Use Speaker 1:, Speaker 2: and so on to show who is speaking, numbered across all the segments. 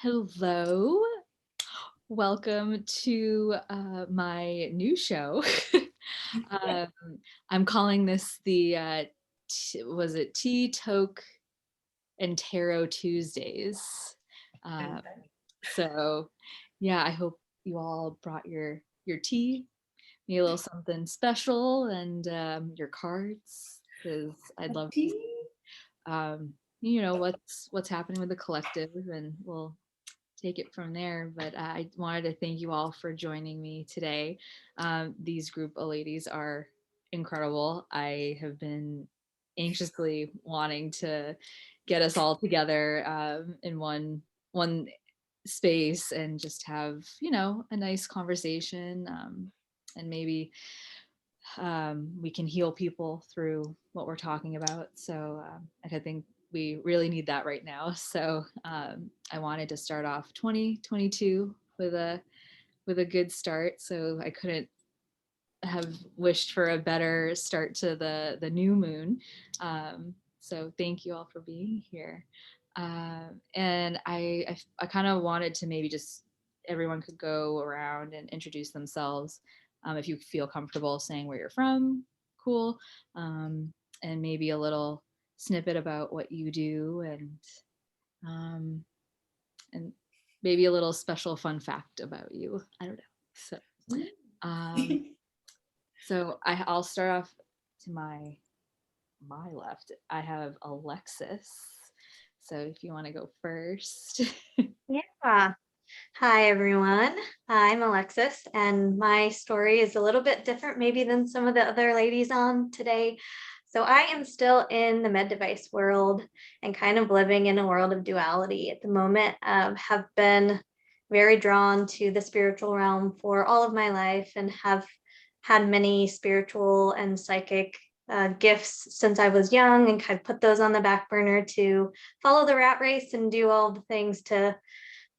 Speaker 1: Hello. Welcome to my new show. um, I'm calling this the was it Toke and Tarot Tuesdays. Um, so yeah, I hope you all brought your tea, maybe a little something special, and your cards, because I'd love to um, what's happening with the collective, and we'll take it from there. But I wanted to thank you all for joining me today. These group of ladies are incredible. I have been anxiously wanting to get us all together in one space and just have a nice conversation, and maybe we can heal people through what we're talking about. So I think we really need that right now. So I wanted to start off 2022 with a good start. So I couldn't have wished for a better start to the new moon. So thank you all for being here. And I kind of wanted to maybe just everyone could go around and introduce themselves. If you feel comfortable saying where you're from, cool. And maybe a little snippet about what you do, um, and maybe a little special fun fact about you. I don't know. So, um, I'll start off to my left. I have Alexis. So if you want to go first.
Speaker 2: Yeah. Hi, everyone. I'm Alexis, and my story is a little bit different maybe than some of the other ladies on today. So I am still in the med device world and kind of living in a world of duality at the moment. Have been very drawn to the spiritual realm for all of my life and have had many spiritual and psychic gifts since I was young, and kind of put those on the back burner to follow the rat race and do all the things to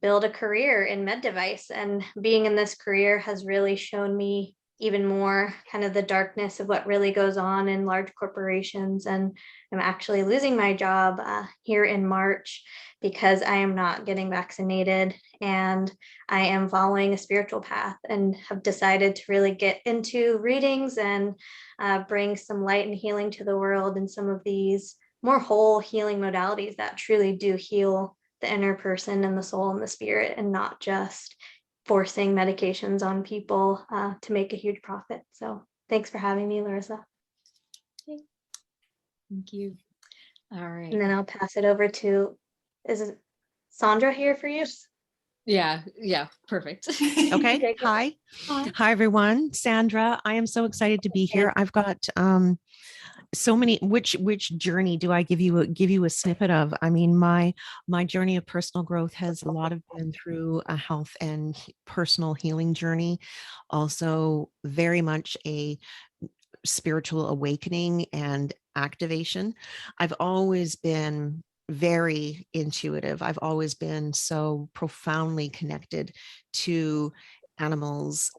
Speaker 2: build a career in med device. And being in this career has really shown me even more kind of the darkness of what really goes on in large corporations. And I'm actually losing my job here in March because I am not getting vaccinated, and I am following a spiritual path and have decided to really get into readings and bring some light and healing to the world in some of these more whole healing modalities that truly do heal the inner person and the soul and the spirit, and not just forcing medications on people to make a huge profit. So thanks for having me, Larissa.
Speaker 1: Thank you. All right.
Speaker 2: And then I'll pass it over to, is it Sandra here for you?
Speaker 1: Yeah, perfect.
Speaker 3: Okay. Hi, everyone. Sandra, I am so excited to be here. I've got so many. Which journey do I give you a snippet of? I mean, my journey of personal growth has a lot of been through a health and personal healing journey. Also, very much a spiritual awakening and activation. I've always been very intuitive. I've always been so profoundly connected to animals,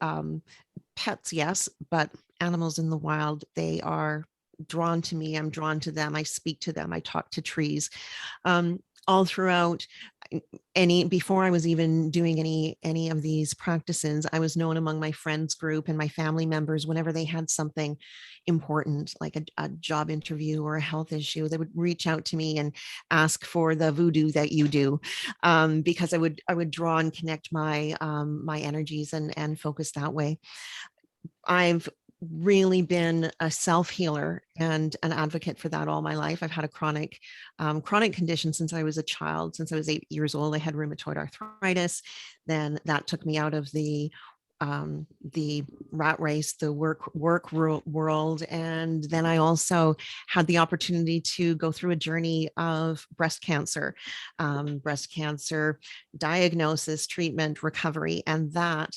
Speaker 3: pets, yes, but animals in the wild, they are drawn to me. I'm drawn to them. I speak to them. I talk to trees. All throughout before I was even doing any of these practices, I was known among my friends group and my family members. Whenever they had something important, like a job interview or a health issue, they would reach out to me and ask for the voodoo that you do, because I would draw and connect my my energies and focus that way. I've really been a self-healer and an advocate for that all my life. I've had a chronic condition since I was a child. Since I was 8 years old, I had rheumatoid arthritis. Then that took me out of the rat race, the work world. And then I also had the opportunity to go through a journey of breast cancer diagnosis, treatment, recovery. And that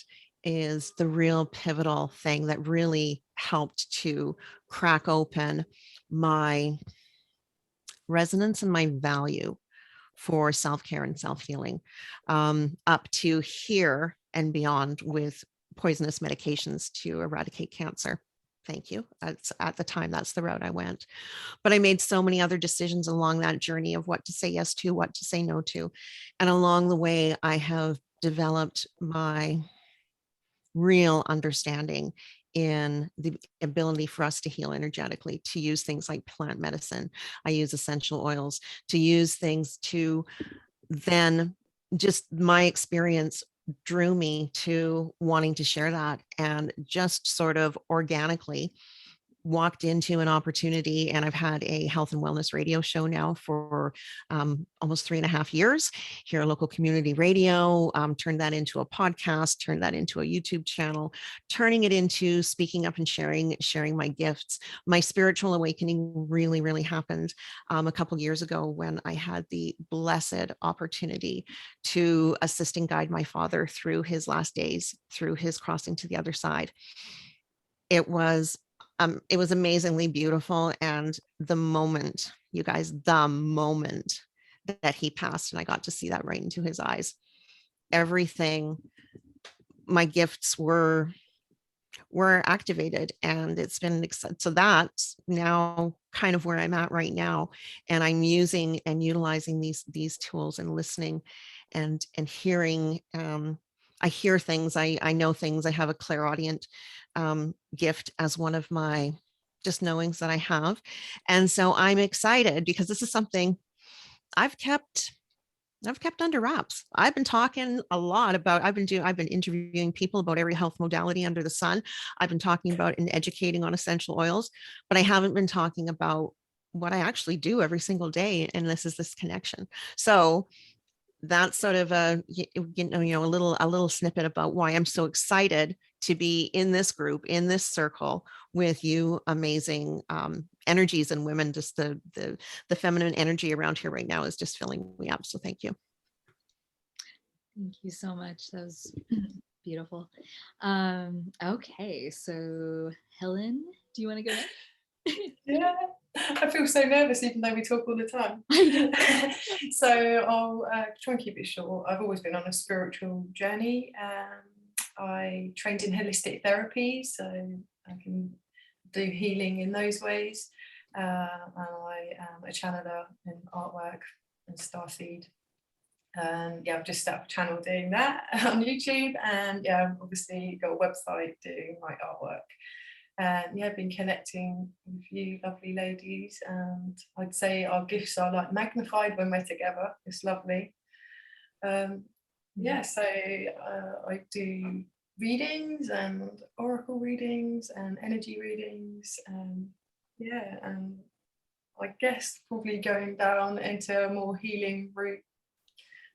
Speaker 3: is the real pivotal thing that really helped to crack open my resonance and my value for self-care and self-healing, up to here and beyond with poisonous medications to eradicate cancer. Thank you. That's at the time, that's the route I went. But I made so many other decisions along that journey of what to say yes to, what to say no to. And along the way, I have developed my real understanding in the ability for us to heal energetically, to use things like plant medicine. I use essential oils, to use things to then just my experience drew me to wanting to share that, and just sort of organically walked into an opportunity. And I've had a health and wellness radio show now for almost 3.5 years here, local community radio, turned that into a podcast, turned that into a YouTube channel, turning it into speaking up and sharing my gifts. My spiritual awakening really, really happened a couple years ago when I had the blessed opportunity to assist and guide my father through his last days, through his crossing to the other side. It was amazingly beautiful. And the moment, you guys, the moment that he passed, and I got to see that right into his eyes, everything, my gifts were activated, and it's been, so that's now kind of where I'm at right now. And I'm using and utilizing these tools and listening and hearing. I hear things, I know things. I have a clairaudient gift as one of my just knowings that I have. And so I'm excited because this is something I've kept under wraps. I've been talking a lot about, I've been interviewing people about every health modality under the sun. I've been talking about and educating on essential oils, but I haven't been talking about what I actually do every single day. And this connection. So that's sort of a little snippet about why I'm so excited to be in this group, in this circle with you amazing energies and women. Just the feminine energy around here right now is just filling me up. So thank you.
Speaker 1: Thank you so much. That was beautiful. Okay, so Helen, do you want to go next?
Speaker 4: Yeah, I feel so nervous even though we talk all the time. So I'll try and keep it short. I've always been on a spiritual journey. I trained in holistic therapy, so I can do healing in those ways. And I am a channeler in artwork and starseed. And yeah, I've just set up a channel doing that on YouTube, and yeah, I've obviously got a website doing my artwork. And yeah, I've been connecting with you lovely ladies, and I'd say our gifts are like magnified when we're together. It's lovely. Yeah, so I do readings and oracle readings and energy readings, and yeah, and I guess probably going down into a more healing route.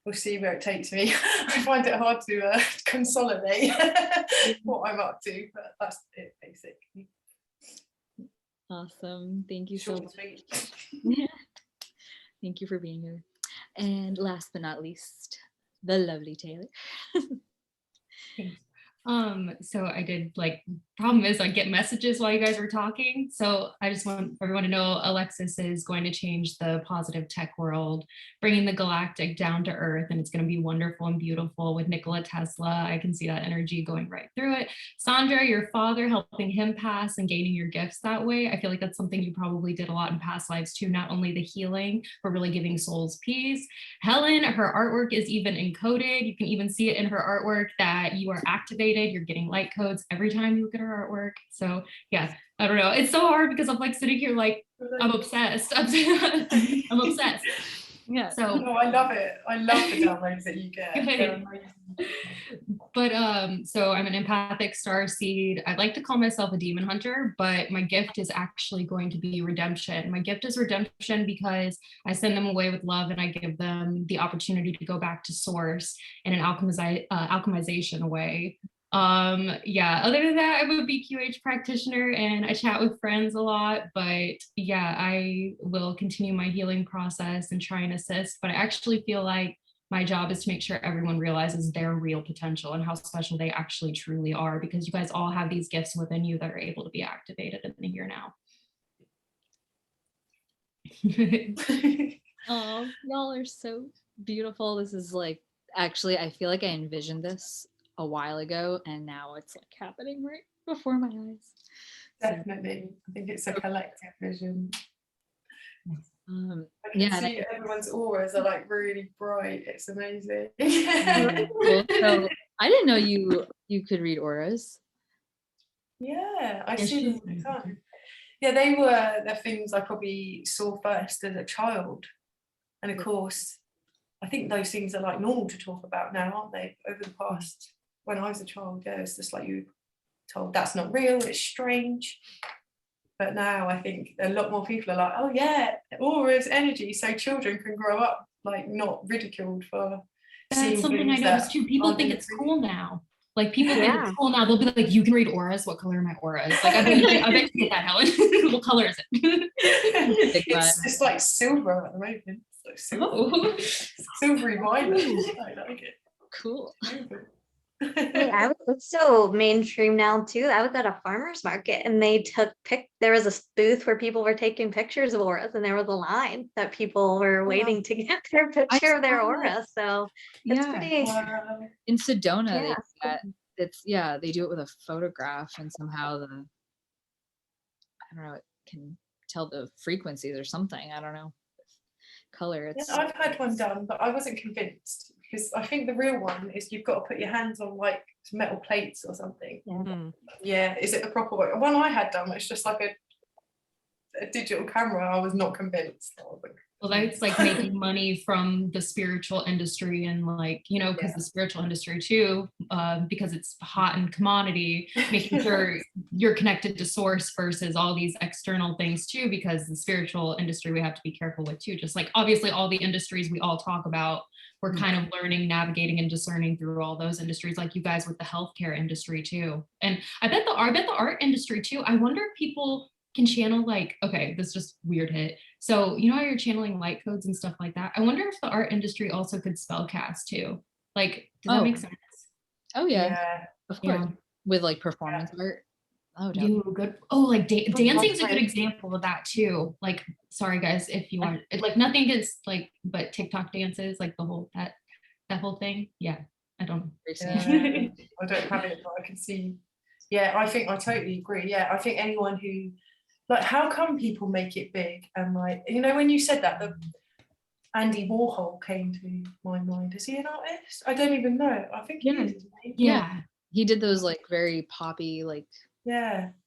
Speaker 4: We'll see where it takes me. I find it hard to consolidate what I'm up to, but that's it basically.
Speaker 1: Awesome. Thank you
Speaker 4: Short
Speaker 1: so
Speaker 4: and sweet.
Speaker 1: much. Thank you for being here. And last but not least, the lovely Taylor.
Speaker 5: Thanks. So I did, problem is I get messages while you guys were talking. So I just want everyone to know Alexis is going to change the positive tech world, bringing the galactic down to earth, and it's going to be wonderful and beautiful with Nikola Tesla. I can see that energy going right through it. Sandra, your father, helping him pass and gaining your gifts that way. I feel like that's something you probably did a lot in past lives too, not only the healing, but really giving souls peace. Helen, her artwork is even encoded. You can even see it in her artwork that you are activated. You're getting light codes every time you look at her artwork. So yeah, I don't know. It's so hard because I'm sitting here I'm obsessed. I'm obsessed.
Speaker 1: Yeah.
Speaker 5: So
Speaker 4: I love it. I love the downloads that you get.
Speaker 5: But so I'm an empathic starseed. I'd like to call myself a demon hunter, but my gift is actually going to be redemption. My gift is redemption because I send them away with love, and I give them the opportunity to go back to source in an alchemization way. Yeah, other than that, I'm a BQH practitioner and I chat with friends a lot, but yeah, I will continue my healing process and try and assist. But I actually feel like my job is to make sure everyone realizes their real potential and how special they actually truly are, because you guys all have these gifts within you that are able to be activated in the here now.
Speaker 1: Oh, y'all are so beautiful. This is actually, I feel like I envisioned this a while ago, and now it's happening right before my eyes.
Speaker 4: Definitely. I think it's a collective vision. I can
Speaker 1: Yeah,
Speaker 4: see everyone's auras are like really bright. It's amazing.
Speaker 1: cool. So I didn't know you could read auras.
Speaker 4: Yeah, I see them all the time. Yeah, they were the things I probably saw first as a child. And of course, I think those things are like normal to talk about now, aren't they? Over the past, when I was a child, yeah, it's just like you were told that's not real, it's strange. But now I think a lot more people are like, oh yeah, auras, energy, so children can grow up like not ridiculed for seeing
Speaker 5: That's something I
Speaker 4: things
Speaker 5: noticed
Speaker 4: that
Speaker 5: too. People
Speaker 4: aren't
Speaker 5: think
Speaker 4: in
Speaker 5: it's
Speaker 4: the
Speaker 5: cool now. Like people think
Speaker 2: Yeah.
Speaker 5: it's cool now. They'll be like, you can read auras. What color are my auras? Like I bet you get that, Helen. What color is it?
Speaker 4: it's like silver at the moment. It's like silver. Silvery violet. I like it.
Speaker 1: Cool.
Speaker 2: Yeah, it's so mainstream now too. I was at a farmer's market and they there was a booth where people were taking pictures of auras and there was a line that people were waiting to get their picture of their aura. So it's pretty,
Speaker 1: In Sedona,
Speaker 2: yeah.
Speaker 1: they do that. They do it with a photograph and somehow I don't know, it can tell the frequencies or something. I don't know. Color.
Speaker 4: Yeah, I've had one done, but I wasn't convinced because I think the real one is you've got to put your hands on like metal plates or something. Yeah, is it the proper way? One I had done was just like a digital camera. I was not convinced.
Speaker 5: Well, that's like making money from the spiritual industry and like, you know, because the spiritual industry too, because it's hot and commodity, making sure you're connected to source versus all these external things too, because the spiritual industry we have to be careful with too. Just like obviously all the industries we all talk about, we're kind of learning, navigating and discerning through all those industries, like you guys with the healthcare industry too. And I bet the art industry too. I wonder if people can channel like, okay, this just weird hit. So you know how you're channeling light codes and stuff like that? I wonder if the art industry also could spell cast too. Like, does that make sense?
Speaker 1: Oh yeah. Of course.
Speaker 5: Yeah.
Speaker 1: With like performance art. Oh,
Speaker 5: good. Oh, like dancing's a good example of that too. Like, sorry guys, if you want, like nothing against like, but TikTok dances, like the whole that whole thing. Yeah, I don't know.
Speaker 4: I don't have it, but I can see. Yeah, I think I totally agree. Yeah, I think anyone who, like, how come people make it big? And like, you know, when you said that, the Andy Warhol came to my mind. Is he an artist? I don't even know. I think he is. Isn't he?
Speaker 5: Yeah.
Speaker 1: He did those like very poppy, like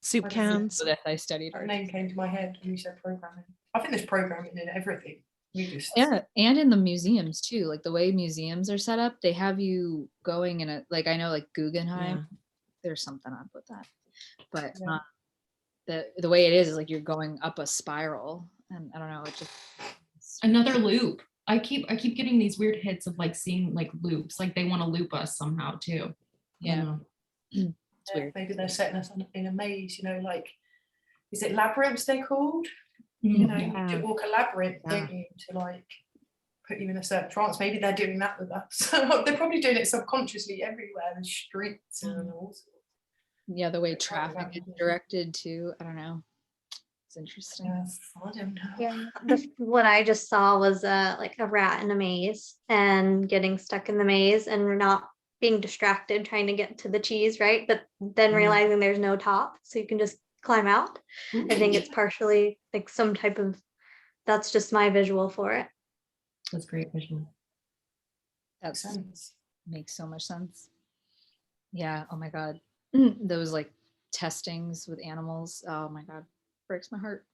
Speaker 3: soup cans.
Speaker 1: that I studied.
Speaker 4: Her name came to my head when you said programming. I think there's programming in everything.
Speaker 1: Yeah, and in the museums too. Like the way museums are set up, they have you going in a like I know like Guggenheim. There's something up with that, but the way it is like you're going up a spiral, and I don't know. It just
Speaker 5: another loop. I keep getting these weird hits of like seeing like loops, like they want to loop us somehow too.
Speaker 1: Yeah.
Speaker 4: It's weird. Maybe they're setting us in a maze, you know, like, is it labyrinths they're called? You know, you do walk a labyrinth, don't you, to like put you in a certain trance. Maybe they're doing that with us. They're probably doing it subconsciously everywhere, the streets and all sorts.
Speaker 1: Yeah, the way traffic is directed too. I don't know. It's interesting.
Speaker 4: I don't know.
Speaker 2: Yeah, what I just saw was like a rat in a maze and getting stuck in the maze and not being distracted trying to get to the cheese, right? But then realizing there's no top, so you can just climb out. I think it's partially like some type of, that's just my visual for it.
Speaker 5: That's great visual.
Speaker 1: That makes so much sense. Yeah. Oh my God. Those like testings with animals. Oh my God. Breaks my heart.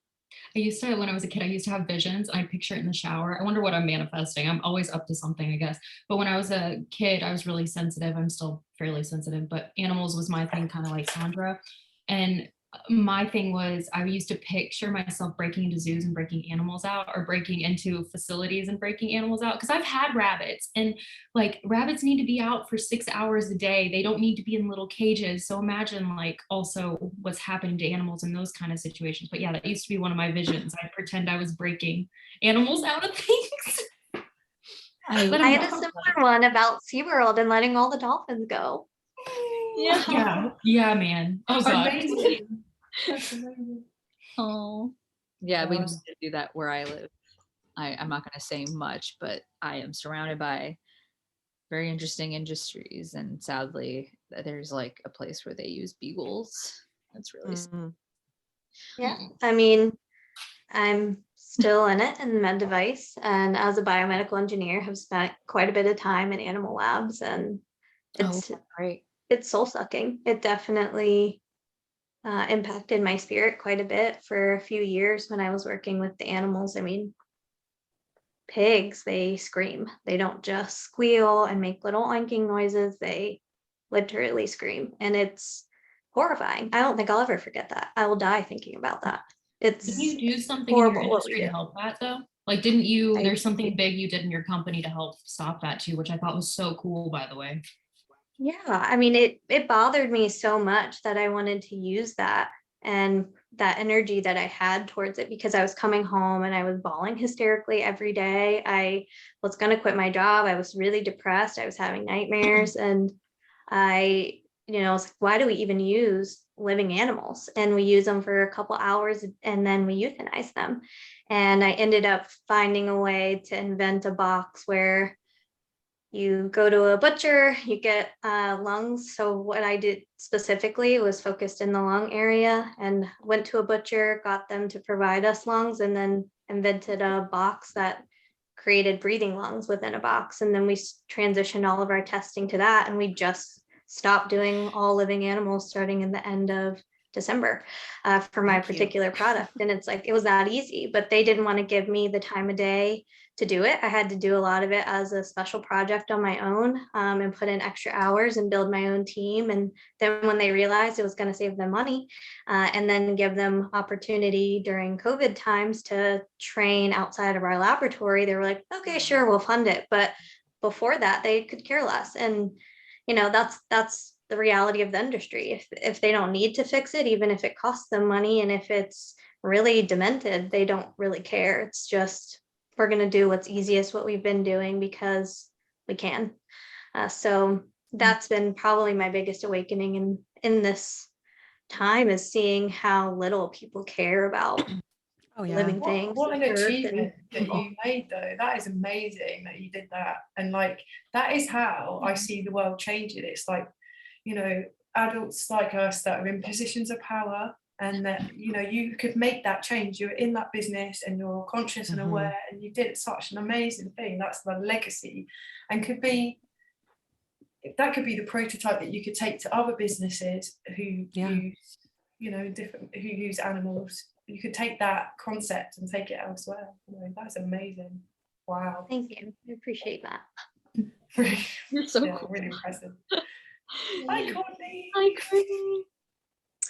Speaker 5: I used to, when I was a kid, I used to have visions. I picture it in the shower. I wonder what I'm manifesting. I'm always up to something, I guess. But when I was a kid, I was really sensitive. I'm still fairly sensitive, but animals was my thing, kind of like Sandra. And my thing was I used to picture myself breaking into zoos and breaking animals out, or breaking into facilities and breaking animals out. Because I've had rabbits, and like rabbits need to be out for 6 hours a day. They don't need to be in little cages. So imagine like also what's happening to animals in those kind of situations. But yeah, that used to be one of my visions. I'd pretend I was breaking animals out of things.
Speaker 2: I had a similar one about SeaWorld and letting all the dolphins go.
Speaker 5: Yeah, man. Oh God.
Speaker 4: Amazing. That's amazing.
Speaker 1: Oh, yeah, we need to do that where I live. I'm not going to say much, but I am surrounded by very interesting industries, and sadly, there's like a place where they use beagles. That's really
Speaker 2: Yeah, I mean, I'm still in it in med device, and as a biomedical engineer, have spent quite a bit of time in animal labs, and it's
Speaker 1: Great.
Speaker 2: it's soul sucking. It definitely impacted my spirit quite a bit for a few years when I was working with the animals. I mean, pigs, they scream. They don't just squeal and make little oinking noises. They literally scream, and it's horrifying. I don't think I'll ever forget that. I will die thinking about that. It's
Speaker 5: Didn't you do something in your
Speaker 2: horrible what we
Speaker 5: industry to
Speaker 2: do.
Speaker 5: help that though? Like, didn't you,
Speaker 2: I-
Speaker 5: there's something big you did in your company to help stop that too, which I thought was so cool, by the way.
Speaker 2: Yeah, I mean, it bothered me so much that I wanted to use that and that energy that I had towards it, because I was coming home and I was bawling hysterically every day. I was going to quit my job. I was really depressed. I was having nightmares, and I, was like, why do we even use living animals? And we use them for a couple hours and then we euthanize them. And I ended up finding a way to invent a box where you go to a butcher, you get lungs. So what I did specifically was focused in the lung area, and went to a butcher, got them to provide us lungs, and then invented a box that created breathing lungs within a box. And then we transitioned all of our testing to that, and we just stopped doing all living animals starting in the end of December for my particular product. And it's like, it was that easy, but they didn't want to give me the time of day to do it. I had to do a lot of it as a special project on my own, and put in extra hours and build my own team. And then when they realized it was going to save them money, and then give them opportunity during COVID times to train outside of our laboratory, they were like, okay, sure, we'll fund it. But before that, they could care less. And that's the reality of the industry. If they don't need to fix it, even if it costs them money, and if it's really demented, they don't really care. It's just, we're going to do what's easiest, what we've been doing, because we can. So that's been probably my biggest awakening in this time, is seeing how little people care about living things.
Speaker 4: What an
Speaker 2: the earth,
Speaker 4: achievement that you made though. That is amazing that you did that. And like, that is how I see the world changing. It's like, adults like us that are in positions of power, and that, you could make that change. You're in that business and you're conscious and aware, and you did such an amazing thing. That's the legacy, and could be the prototype that you could take to other businesses who use, who use animals. You could take that concept and take it elsewhere. That's amazing. Wow.
Speaker 2: Thank you. I appreciate that.
Speaker 1: You're so cool.
Speaker 4: Really impressive. Hi, Courtney.
Speaker 1: Hi, Courtney.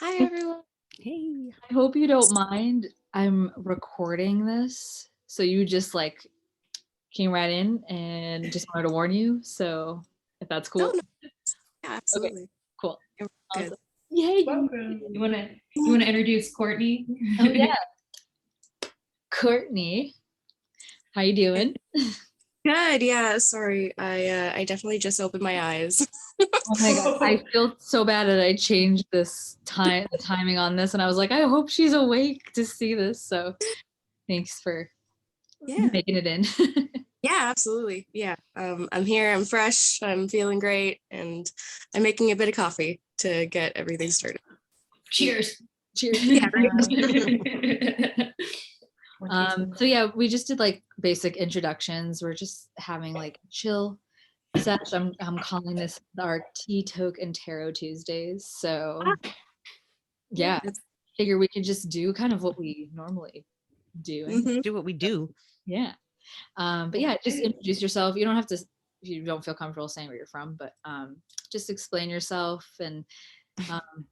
Speaker 6: Hi, everyone.
Speaker 3: Hey.
Speaker 1: I hope you don't mind. I'm recording this, so you just came right in and just wanted to warn you. So if that's cool.
Speaker 6: Oh, no. Yeah, absolutely.
Speaker 1: Okay, cool.
Speaker 6: Good.
Speaker 1: Awesome. Yay.
Speaker 4: Welcome.
Speaker 5: You want to introduce Courtney?
Speaker 1: Oh yeah. Courtney, how you doing?
Speaker 6: Good. Yeah. Sorry. I definitely just opened my eyes.
Speaker 1: Oh my god, I feel so bad that I changed the timing on this, and I was like, I hope she's awake to see this. So thanks for making it in.
Speaker 6: Yeah, absolutely. Yeah. I'm here. I'm fresh. I'm feeling great, and I'm making a bit of coffee to get everything started.
Speaker 5: Cheers.
Speaker 1: Cheers.
Speaker 6: Yeah.
Speaker 1: So yeah, we just did basic introductions. We're just having chill session. I'm calling this our Tea, Toke, and Tarot Tuesdays. So yeah, figure we could just do kind of what we normally do. And
Speaker 3: Do what we do.
Speaker 1: yeah. But yeah, just introduce yourself. You don't have to, if you don't feel comfortable saying where you're from, but just explain yourself and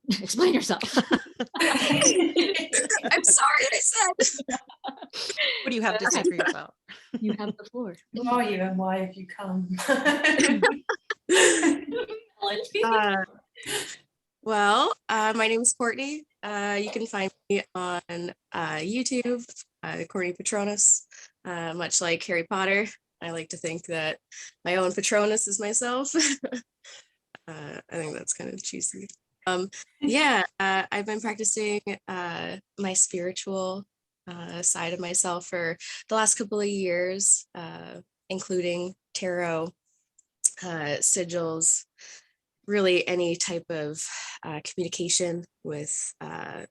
Speaker 1: explain yourself.
Speaker 6: I'm sorry, I said.
Speaker 3: What do you have to say for yourself?
Speaker 1: You have the floor.
Speaker 4: Who are you and why have you come?
Speaker 6: Well, my name is Courtney. You can find me on YouTube, Courtney Patronus. Much like Harry Potter, I like to think that my own Patronus is myself. I think that's kind of cheesy. I've been practicing my spiritual side of myself for the last couple of years, including tarot, sigils, really any type of communication with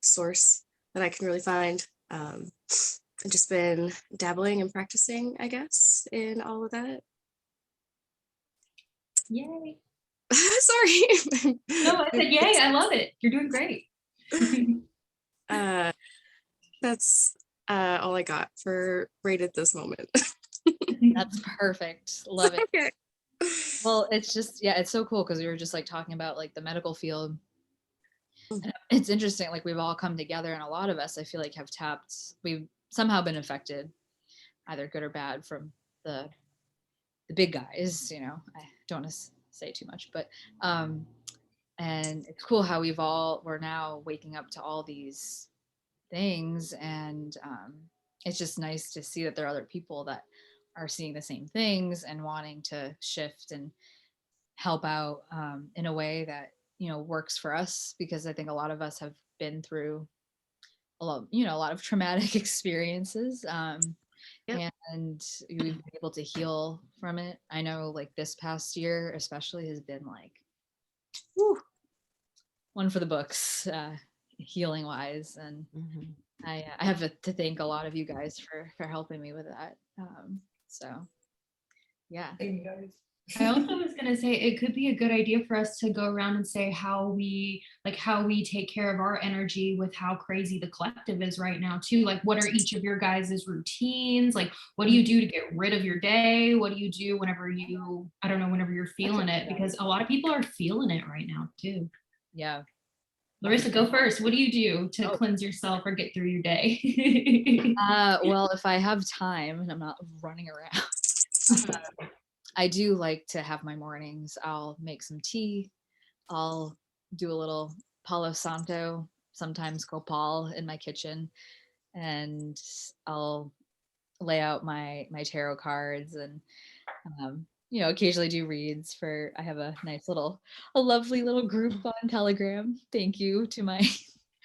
Speaker 6: source that I can really find. I've just been dabbling and practicing, I guess, in all of that.
Speaker 5: Yay.
Speaker 6: Sorry.
Speaker 5: No, I said yay. I love it. You're doing great.
Speaker 6: That's all I got for right at this moment.
Speaker 1: That's perfect. Love it.
Speaker 6: Okay.
Speaker 1: Well, it's just, yeah, it's so cool because we were just like talking about like the medical field.
Speaker 6: Mhm.
Speaker 1: And it's interesting, like we've all come together and a lot of us, I feel like we've somehow been affected, either good or bad, from the big guys, you know. I don't want to say too much, but and it's cool how we're now waking up to all these things, and it's just nice to see that there are other people that are seeing the same things and wanting to shift and help out in a way that, you know, works for us, because I think a lot of us have been through a lot of traumatic experiences,
Speaker 6: Yep.
Speaker 1: and we've been able to heal from it. I know like this past year especially has been like, whew, one for the books, healing wise, and I have to thank a lot of you guys for helping me with that. So yeah.
Speaker 4: There you go.
Speaker 5: I also was going to say it could be a good idea for us to go around and say how we take care of our energy with how crazy the collective is right now too. Like, what are each of your guys' routines? Like, what do you do to get rid of your day? What do you do whenever you're feeling it? Because a lot of people are feeling it right now too.
Speaker 1: Yeah.
Speaker 5: Larissa, go first. What do you do to cleanse yourself or get through your day?
Speaker 1: Well, if I have time and I'm not running around, I do like to have my mornings. I'll make some tea. I'll do a little Palo Santo, sometimes Copal, in my kitchen, and I'll lay out my tarot cards, and you know, occasionally do reads I have a lovely little group on Telegram. Thank you to my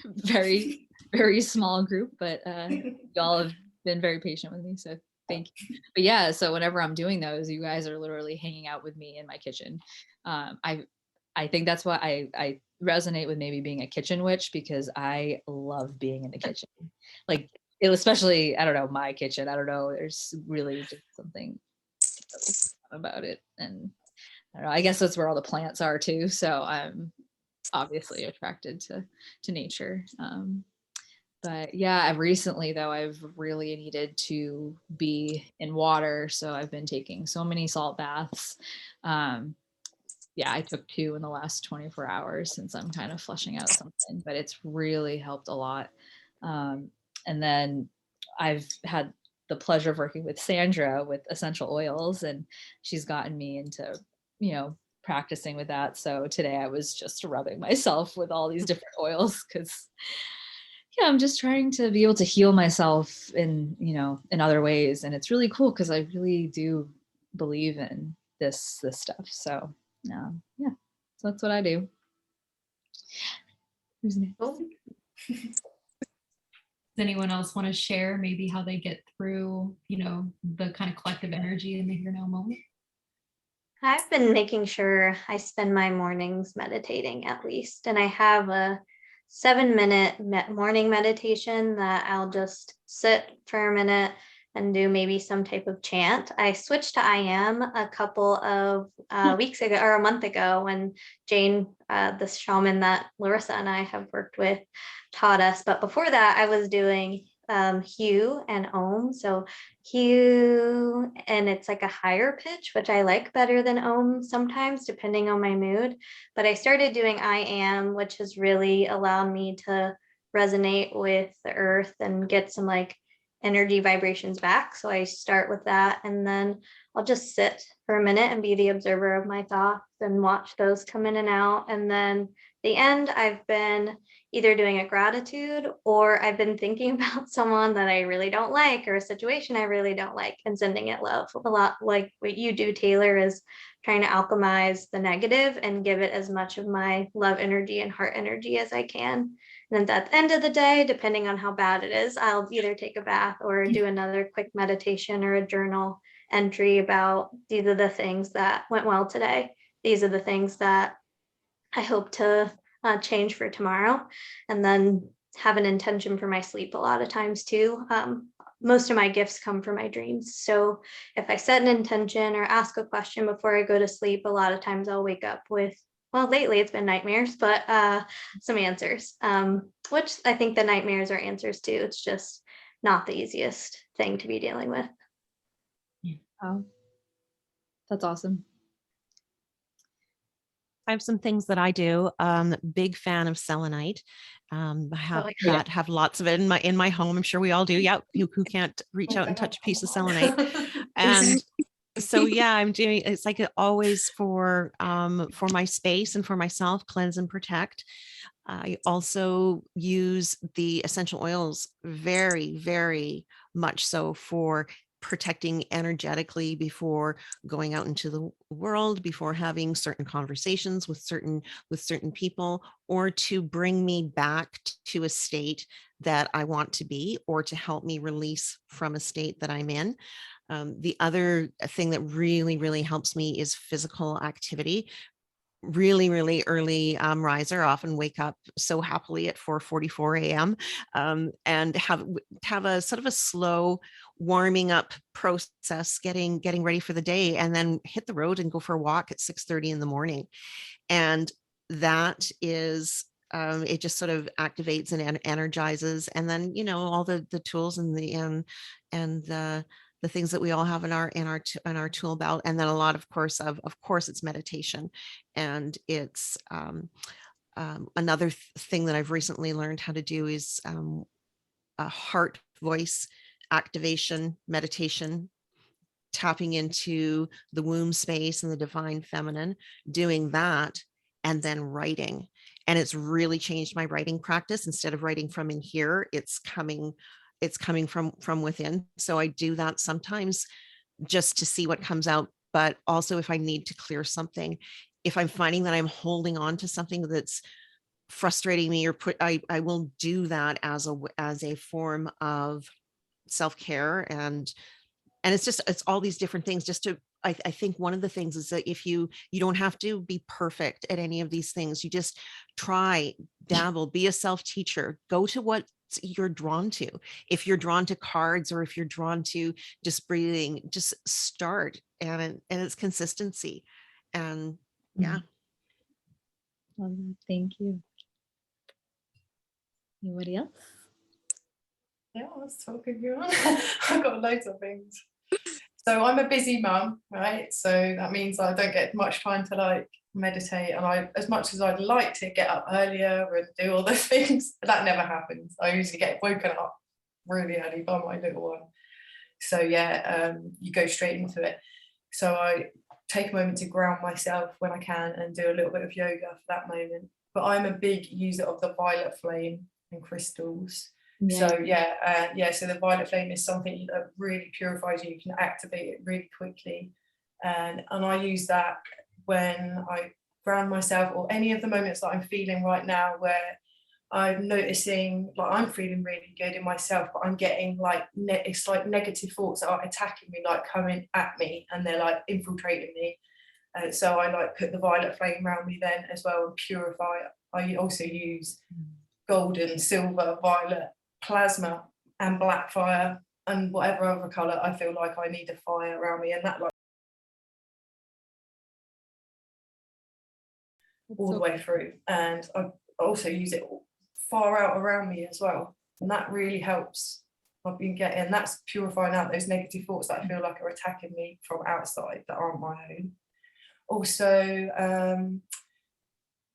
Speaker 1: very, very small group, but y'all have been very patient with me, so thank you. But yeah, so whenever I'm doing those, you guys are literally hanging out with me in my kitchen. I think that's why I resonate with maybe being a kitchen witch, because I love being in the kitchen. Like, especially, I don't know, my kitchen. I don't know. There's really just something about it. And I don't know, I guess that's where all the plants are too. So I'm obviously attracted to nature. But yeah, I've recently though, I've really needed to be in water. So I've been taking so many salt baths. Yeah, I took 2 in the last 24 hours since I'm kind of flushing out something, but it's really helped a lot. And then I've had the pleasure of working with Sandra with essential oils, and she's gotten me into, you know, practicing with that. So today I was just rubbing myself with all these different oils, because yeah, I'm just trying to be able to heal myself in, you know, in other ways. And it's really cool because I really do believe in this stuff. So yeah, so that's what I do. Who's next?
Speaker 2: Cool.
Speaker 5: Does anyone else want to share maybe how they get through, you know, the kind of collective energy in the here now moment?
Speaker 2: I've been making sure I spend my mornings meditating at least, and I have a 7-minute morning meditation that I'll just sit for a minute and do maybe some type of chant. I switched to I Am a couple of weeks ago, or a month ago, when Jane, the shaman that Larissa and I have worked with, taught us. But before that, I was doing Hue and Om. So Hue, and it's like a higher pitch, which I like better than Om sometimes, depending on my mood. But I started doing I Am, which has really allowed me to resonate with the earth and get some like energy vibrations back. So I start with that, and then I'll just sit for a minute and be the observer of my thoughts and watch those come in and out. And then the end, I've been either doing a gratitude, or I've been thinking about someone that I really don't like, or a situation I really don't like, and sending it love. A lot like what you do, Taylor, is trying to alchemize the negative and give it as much of my love energy and heart energy as I can. And then at the end of the day, depending on how bad it is, I'll either take a bath or do another quick meditation or a journal entry about, these are the things that went well today. These are the things that I hope to change for tomorrow. And then have an intention for my sleep a lot of times too. Most of my gifts come from my dreams. So if I set an intention or ask a question before I go to sleep, a lot of times I'll wake up with, well, lately it's been nightmares, but some answers, which I think the nightmares are answers too. It's just not the easiest thing to be dealing with.
Speaker 1: Wow. That's awesome.
Speaker 3: I have some things that I do. Big fan of selenite. I have lots of it in my home. I'm sure we all do. Yeah, who can't reach out and touch a piece of selenite? And so yeah, I'm doing. It's like always for my space and for myself, cleanse and protect. I also use the essential oils very, very much so for protecting energetically before going out into the world, before having certain conversations with certain people, or to bring me back to a state that I want to be, or to help me release from a state that I'm in. The other thing that really, really helps me is physical activity. Really, really early riser, often wake up so happily at 4:44 a.m. And have a sort of a slow warming up process, getting ready for the day, and then hit the road and go for a walk at 6:30 in the morning. And that is it just sort of activates and energizes. And then, you know, all the tools and the things that we all have in our tool belt. And then a lot of course it's meditation. And it's another thing that I've recently learned how to do is a heart voice activation meditation, tapping into the womb space and the divine feminine, doing that, and then writing. And it's really changed my writing practice. Instead of writing from in here, it's coming from within. So I do that sometimes just to see what comes out. But also if I need to clear something, if I'm finding that I'm holding on to something that's frustrating me, or I will do that as a form of self-care. And it's all these different things just to, I think one of the things is that if you don't have to be perfect at any of these things, you just try, dabble, be a self-teacher, go to what you're drawn to. If you're drawn to cards, or if you're drawn to just breathing, just start. And it's consistency. And yeah.
Speaker 1: Thank you. Anybody else?
Speaker 4: Yeah, let's talk if you want. I've got loads of things. So I'm a busy mum, right? So that means I don't get much time to like meditate, and as much as I'd like to get up earlier and do all the things, that never happens. I usually get woken up really early by my little one. So yeah, you go straight into it. So I take a moment to ground myself when I can and do a little bit of yoga for that moment. But I'm a big user of the violet flame and crystals. Yeah. So so the violet flame is something that really purifies you. You can activate it really quickly, and I use that when I ground myself, or any of the moments that I'm feeling right now where I'm noticing like I'm feeling really good in myself, but I'm getting like it's like negative thoughts that are attacking me, like coming at me, and they're like infiltrating me. And so I like put the violet flame around me then as well and purify. I also use golden, silver, violet, plasma, and black fire, and whatever other color I feel like I need a fire around me, and that like all the way through. And I also use it far out around me as well, and that really helps. I've been getting, that's purifying out those negative thoughts that I feel like are attacking me from outside that aren't my own. Also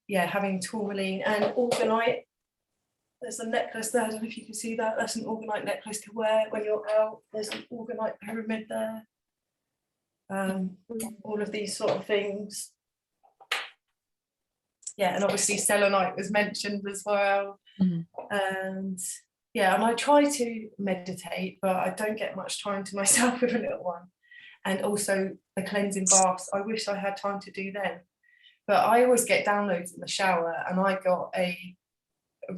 Speaker 4: having tourmaline and orgonite. There's a necklace there, I don't know if you can see that. That's an orgonite necklace to wear when you're out. There's an orgonite pyramid there. All of these sort of things. Yeah, and obviously selenite was mentioned as well. And I try to meditate, but I don't get much time to myself with a little one. And also the cleansing baths, I wish I had time to do them. But I always get downloads in the shower, and I got a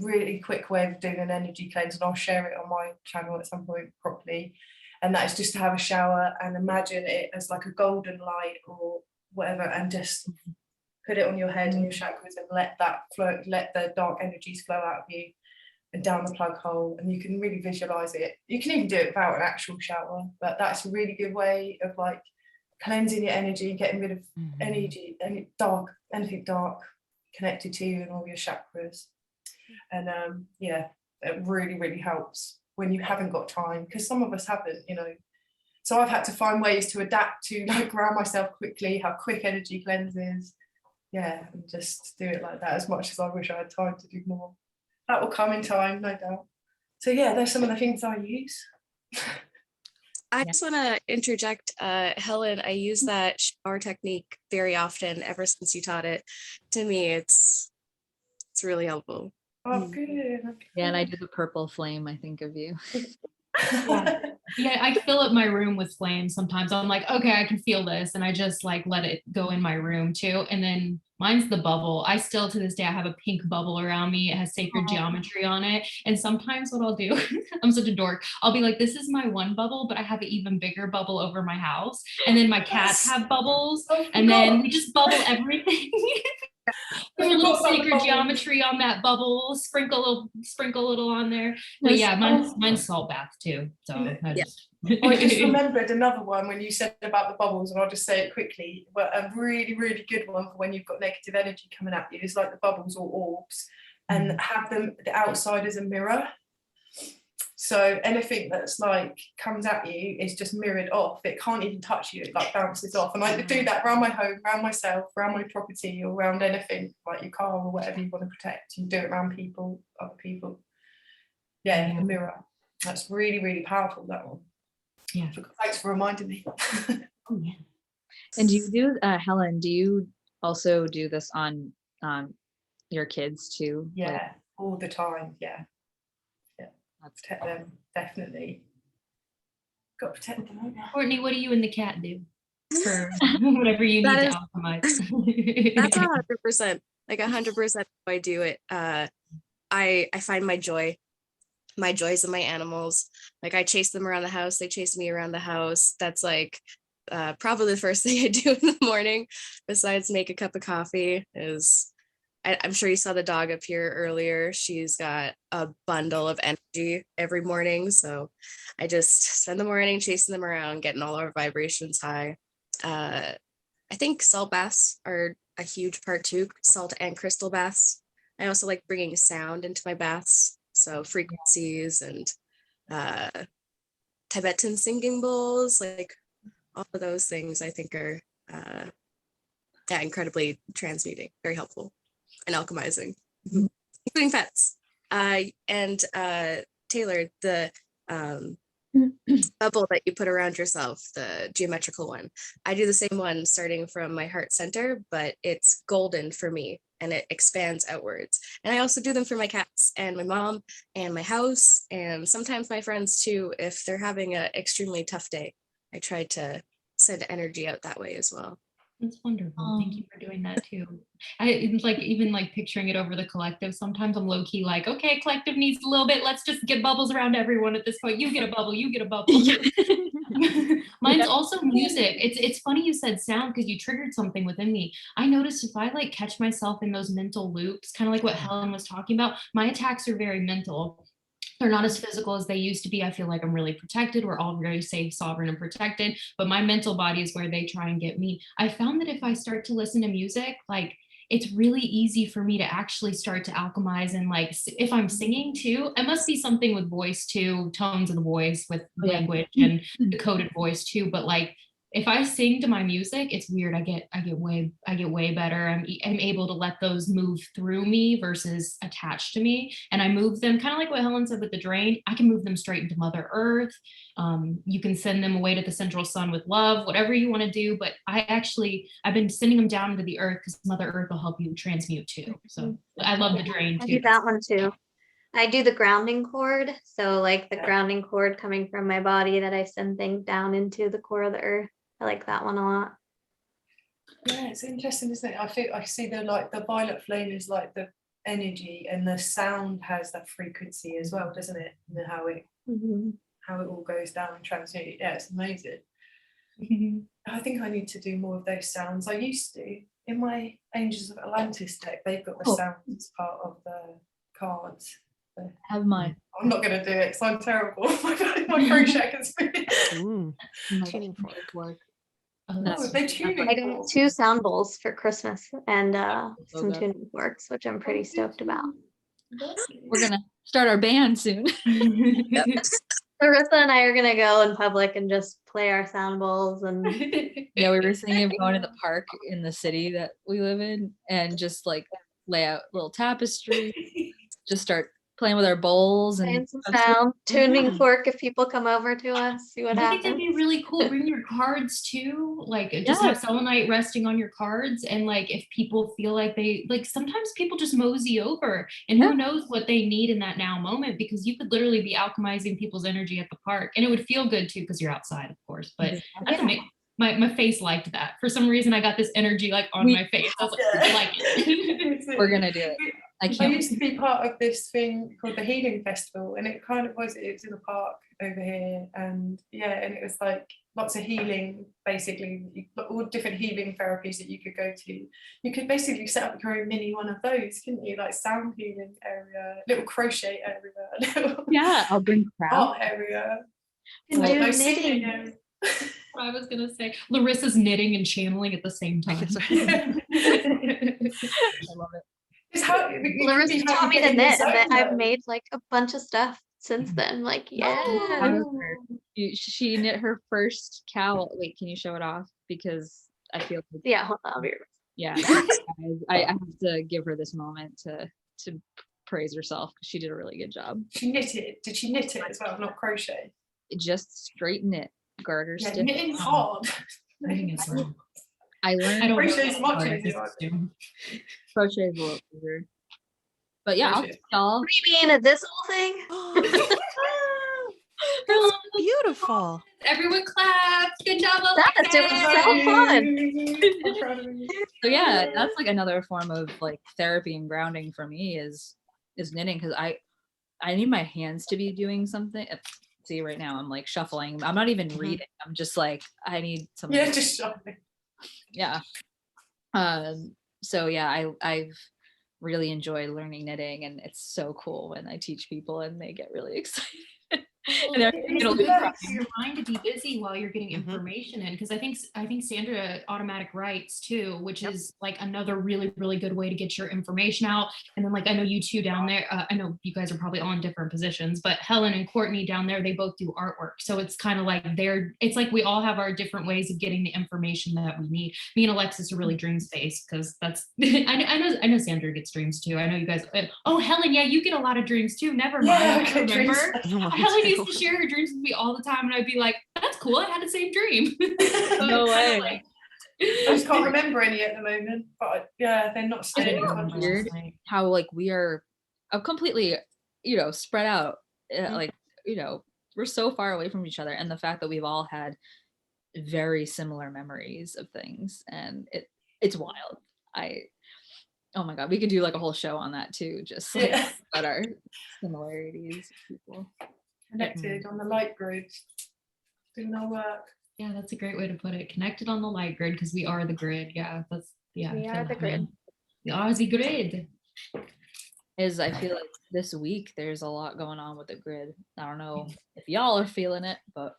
Speaker 4: really quick way of doing an energy cleanse, and I'll share it on my channel at some point properly. And that is just to have a shower and imagine it as like a golden light or whatever, and just put it on your head and your chakras and let that flow, let the dark energies flow out of you. and down the plug hole, and you can really visualize it. You can even do it without an actual shower, but that's a really good way of like cleansing your energy, getting rid of energy, anything dark connected to you and all your chakras. And yeah, it really, really helps when you haven't got time, because some of us haven't, you know. So I've had to find ways to adapt to like ground myself quickly, have quick energy cleanses, yeah, and just do it like that, as much as I wish I had time to do more. That will come in time, no doubt. So yeah, there's some of the things I use.
Speaker 6: I just want to interject, Helen, I use that shower technique very often ever since you taught it to me. It's really helpful.
Speaker 4: Oh, good.
Speaker 1: Yeah, and I do the purple flame, I think of you.
Speaker 5: Yeah, I fill up my room with flames sometimes. I'm like, okay, I can feel this, and I just like let it go in my room too. And then mine's the bubble. I still to this day I have a pink bubble around me. It has sacred geometry on it. And sometimes what I'll do, I'm such a dork. I'll be like, this is my one bubble, but I have an even bigger bubble over my house. And then my cats have bubbles, and then we just bubble everything. Put a little sacred geometry on that bubble, sprinkle a little on there. But yeah, mine's salt bath too. So I
Speaker 4: just remembered another one when you said about the bubbles, and I'll just say it quickly. But a really, really good one for when you've got negative energy coming at you is like the bubbles or orbs, and have them the outside as a mirror. So anything that's like comes at you is just mirrored off. It can't even touch you. It like bounces off. And I do that around my home, around myself, around my property, or around anything like your car or whatever you want to protect. You do it around people, other people. Yeah, the mirror. That's really, really powerful, that one.
Speaker 5: Yeah.
Speaker 4: Thanks for reminding me.
Speaker 5: Oh, yeah.
Speaker 1: And do you do, Helen, do you also do this on your kids too?
Speaker 4: Yeah,
Speaker 1: like,
Speaker 4: all the time. Yeah. Protect them, definitely. Got to protect them.
Speaker 5: Courtney, what do you and the cat do for whatever you need to optimize?
Speaker 6: That's 100%, like 100% how I do it. I find my joys in my animals. Like I chase them around the house, they chase me around the house. That's like probably the first thing I do in the morning, besides make a cup of coffee. Is I'm sure you saw the dog up here earlier. She's got a bundle of energy every morning. So I just spend the morning chasing them around, getting all our vibrations high. I think salt baths are a huge part too, salt and crystal baths. I also like bringing sound into my baths. So frequencies and Tibetan singing bowls, like all of those things I think are incredibly transmuting, very helpful. And alchemizing, including pets. And Taylor, the bubble that you put around yourself, the geometrical one, I do the same one starting from my heart center, but it's golden for me and it expands outwards. And I also do them for my cats and my mom and my house, and sometimes my friends too, if they're having an extremely tough day. I try to send energy out that way as well.
Speaker 5: That's wonderful. Thank you for doing that too. It's like even like picturing it over the collective. Sometimes I'm low key like, okay, collective needs a little bit. Let's just get bubbles around everyone at this point. You get a bubble. You get a bubble. Mine's also music. It's funny you said sound because you triggered something within me. I noticed if I like catch myself in those mental loops, kind of like what Helen was talking about, my attacks are very mental. They're not as physical as they used to be. I feel like I'm really protected. We're all very safe, sovereign, and protected. But my mental body is where they try and get me. I found that if I start to listen to music, like it's really easy for me to actually start to alchemize. And like if I'm singing too, it must be something with voice too, tones of the voice with language and the coded voice too. But like if I sing to my music, it's weird. I get way better. I'm able to let those move through me versus attached to me. And I move them kind of like what Helen said with the drain. I can move them straight into Mother Earth. You can send them away to the central sun with love, whatever you want to do. But I've been sending them down into the earth because Mother Earth will help you transmute too. So I love the drain too.
Speaker 2: I do that one too. I do the grounding cord. So like the grounding cord coming from my body that I send things down into the core of the earth. I like that one a lot.
Speaker 4: Yeah, it's interesting, isn't it? I see the violet flame is like the energy, and the sound has that frequency as well, doesn't it? And how it all goes down and transmute. Yeah, it's amazing. I think I need to do more of those sounds. I used to in my Angels of Atlantis deck. They've got the sounds part of the cards.
Speaker 1: have mine.
Speaker 4: I'm not going to do it because I'm terrible. My crochet is
Speaker 3: Ooh,
Speaker 1: My
Speaker 3: tuning fork.
Speaker 1: fork.
Speaker 4: Oh,
Speaker 1: That's
Speaker 4: they're tuning
Speaker 2: I got 2 sound bowls for Christmas and some
Speaker 1: logo.
Speaker 2: tuning forks, which I'm pretty stoked about.
Speaker 1: We're gonna start our band soon.
Speaker 2: Larissa and I are gonna go in public and just play our sound bowls and
Speaker 1: Yeah, we were thinking of going to the park in the city that we live in and just like lay out little tapestry, just start playing with our bowls and
Speaker 2: playing some sound, tuning
Speaker 3: Yeah.
Speaker 2: fork if people come over to us, see what
Speaker 5: I think that'd
Speaker 2: happens.
Speaker 5: be really cool. Bring your cards too. Like just have selenite resting on your cards. And like if people feel like they like sometimes people just mosey over and who knows what they need in that now moment, because you could literally be alchemizing people's energy at the park. And it would feel good too, because you're outside, of course. But that's amazing. My face liked that. For some reason I got this energy like on my face. I was like, I like it.
Speaker 1: we're gonna do it. I
Speaker 4: I
Speaker 1: can't.
Speaker 4: used to be part of this thing called the Healing Festival, and it kind of was, it was in a park over here, and yeah, and it was like lots of healing, basically, all different healing therapies that you could go to. You could basically set up your own mini one of those, couldn't you? Like sound healing area, little crochet area, little
Speaker 1: Yeah, I'll bring crowd.
Speaker 4: art area.
Speaker 2: You can
Speaker 4: Like,
Speaker 2: do
Speaker 4: no singing
Speaker 2: knitting.
Speaker 4: area.
Speaker 5: I was gonna say Larissa's knitting and channeling at the same time.
Speaker 1: I love it.
Speaker 4: It's how it could
Speaker 2: Larissa
Speaker 4: be how
Speaker 2: taught
Speaker 4: you
Speaker 2: me
Speaker 4: get
Speaker 2: to
Speaker 4: in the
Speaker 2: knit, and then
Speaker 4: zone,
Speaker 2: I've
Speaker 4: though.
Speaker 2: made like a bunch of stuff since then. Like, yeah.
Speaker 1: She knit her first cowl. Wait, can you show it off? Because I feel like,
Speaker 2: Yeah, hold on, I'll be right back.
Speaker 1: yeah, I have to give her this moment to praise herself because she did a really good job.
Speaker 4: She knitted. Did she knit it as well, not crochet?
Speaker 1: Just straight knit, garter
Speaker 4: Yeah,
Speaker 1: stitch.
Speaker 4: knitting's hard.
Speaker 5: Knitting is hard.
Speaker 1: I learned
Speaker 5: I don't know
Speaker 4: Crochet's
Speaker 5: how
Speaker 4: much
Speaker 5: hard
Speaker 4: easier,
Speaker 5: this
Speaker 4: I
Speaker 5: is
Speaker 4: think.
Speaker 5: doing.
Speaker 1: crochet is a little easier. But yeah,
Speaker 4: Crochet is-
Speaker 1: y'all.
Speaker 2: Freebie into this whole thing.
Speaker 3: That's beautiful.
Speaker 5: Everyone clap. Good job,
Speaker 2: Yes, it was so fun.
Speaker 4: I'm proud of you.
Speaker 1: So yeah, that's like another form of like therapy and grounding for me is knitting, because I need my hands to be doing something. See, right now I'm like shuffling. I'm not even reading. I'm just like, I need something.
Speaker 4: Yeah, just shopping.
Speaker 1: Yeah. So yeah, I've really enjoyed learning knitting, and it's so cool when I teach people and they get really excited.
Speaker 5: Well,
Speaker 1: And they're-
Speaker 5: it's
Speaker 1: it'll be
Speaker 5: good
Speaker 1: fun.
Speaker 5: for your mind to be busy while you're getting
Speaker 3: Mhm.
Speaker 5: information in, because I think Sandra automatic writes too, which
Speaker 3: Yep.
Speaker 5: is like another really good way to get your information out. And then like I know you two down there, I know you guys are probably all in different positions, but Helen and Courtney down there, they both do artwork, so it's kind of like it's like we all have our different ways of getting the information that we need. Me and Alexis are really dream space, because that's I know Sandra gets dreams too. I know you guys. Oh, Helen, yeah, you get a lot of dreams too. Never mind.
Speaker 4: Yeah,
Speaker 5: I
Speaker 4: okay, dreams.
Speaker 5: remember. Helen used to share her dreams with me all the time, and I'd be like, "That's cool. I had the same dream." So
Speaker 1: No
Speaker 5: it's kinda
Speaker 1: way.
Speaker 4: I just can't remember any at the moment, but yeah, they're not
Speaker 1: I
Speaker 4: staying
Speaker 1: think
Speaker 4: in
Speaker 1: it's
Speaker 4: front.
Speaker 1: weird how like we are completely, spread out. Like, we're so far away from each other, and the fact that we've all had very similar memories of things, and it's wild. Oh my God, we could do like a whole show on that too, just like
Speaker 4: Yeah.
Speaker 1: about our similarities with people.
Speaker 4: Connected on the light grid, doing our work.
Speaker 5: Yeah, that's a great way to put it. Connected on the light grid, because we are the grid. Yeah, I
Speaker 2: We
Speaker 5: feel
Speaker 2: are the
Speaker 5: that,
Speaker 2: grid.
Speaker 5: man. We are the grid.
Speaker 1: I feel like this week there's a lot going on with the grid. I don't know if y'all are feeling it, but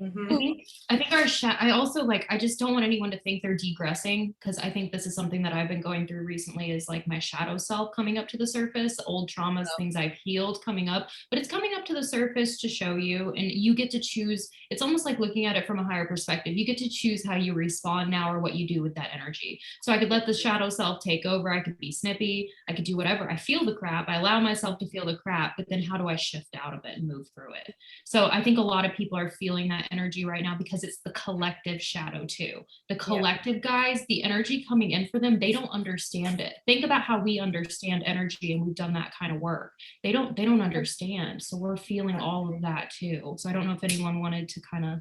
Speaker 4: Mhm.
Speaker 5: I think I also like, I just don't want anyone to think they're degressing, because I think this is something that I've been going through recently, is like my shadow self coming up to the surface, old traumas, things I've healed coming up, but it's coming up to the surface to show you, and you get to choose. It's almost like looking at it from a higher perspective. You get to choose how you respond now, or what you do with that energy. So I could let the shadow self take over. I could be snippy. I could do whatever. I feel the crap. I allow myself to feel the crap, but then how do I shift out of it and move through it? So I think a lot of people are feeling that energy right now, because it's the collective shadow too. The collective guys, the energy coming in for them, they don't understand it. Think about how we understand energy, and we've done that kind of work. They don't understand. So we're feeling all of that too. So I don't know if anyone wanted to kind of.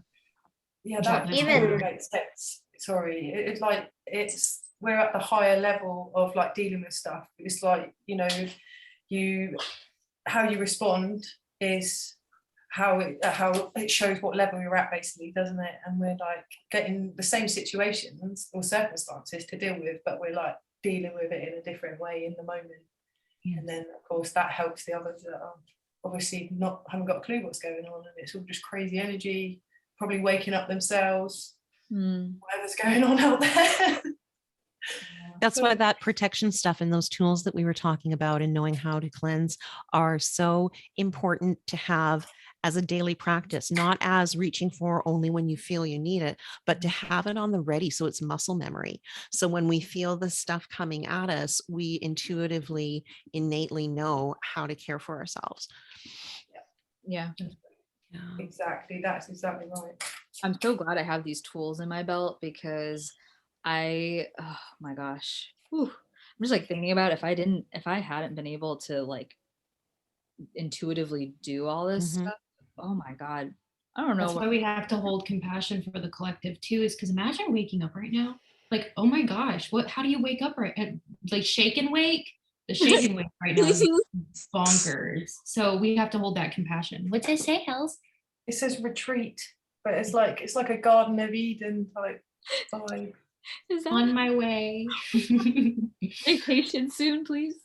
Speaker 4: Yeah, that
Speaker 2: Even-
Speaker 4: totally makes sense. Sorry, it's like we're at the higher level of like dealing with stuff. It's like, how you respond is how it shows what level you're at, basically, doesn't it? And we're like getting the same situations or circumstances to deal with, but we're like dealing with it in a different way in the moment. And then of course that helps the others that are obviously haven't got a clue what's going on, and it's all just crazy energy, probably waking up themselves, whatever's going on out there.
Speaker 3: That's why that protection stuff and those tools that we were talking about and knowing how to cleanse are so important to have as a daily practice, not as reaching for only when you feel you need it, but to have it on the ready. So it's muscle memory. So when we feel the stuff coming at us, we intuitively, innately know how to care for ourselves.
Speaker 1: Yeah.
Speaker 4: Exactly. That's exactly right.
Speaker 1: I'm so glad I have these tools in my belt, because oh my gosh. Whew. I'm just like thinking about if I hadn't been able to like intuitively do all this stuff, oh my God. I don't know.
Speaker 5: That's why we have to hold compassion for the collective too, is because imagine waking up right now. Like, oh my gosh, how do you wake up right? Like shake and wake? The shake and wake right now is bonkers. So we have to hold that compassion. What's it say, Hells?
Speaker 4: It says retreat, but it's like a Garden of Eden type vibe.
Speaker 1: Is that
Speaker 5: on my way?
Speaker 1: vacation soon, please?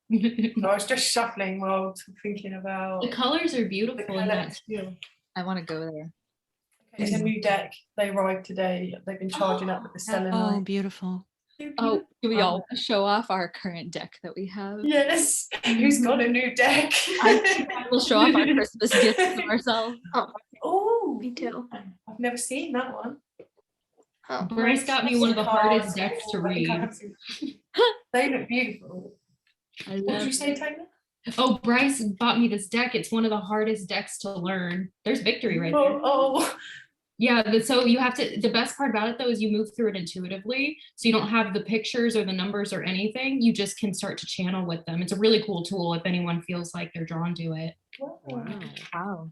Speaker 4: I was just shuffling while thinking about
Speaker 5: The colors are beautiful in that too.
Speaker 1: I want to go there.
Speaker 4: It's a new deck. They arrived today. They've been charging up with the selenite.
Speaker 3: Oh, beautiful.
Speaker 1: Oh, do we all show off our current deck that we have?
Speaker 4: Yes. Who's got a new deck?
Speaker 1: We'll show off our Christmas gifts to ourselves.
Speaker 4: Oh,
Speaker 2: Me too.
Speaker 4: I've never seen that one.
Speaker 2: Oh,
Speaker 5: Bryce got me one of the hardest decks to read.
Speaker 4: They look beautiful. What did you say, Taylor?
Speaker 5: Oh, Bryce bought me this deck. It's one of the hardest decks to learn. There's victory right there.
Speaker 4: Oh.
Speaker 5: Yeah, so you have to, the best part about it though is you move through it intuitively. So you don't have the pictures or the numbers or anything. You just can start to channel with them. It's a really cool tool if anyone feels like they're drawn to it.
Speaker 1: Wow.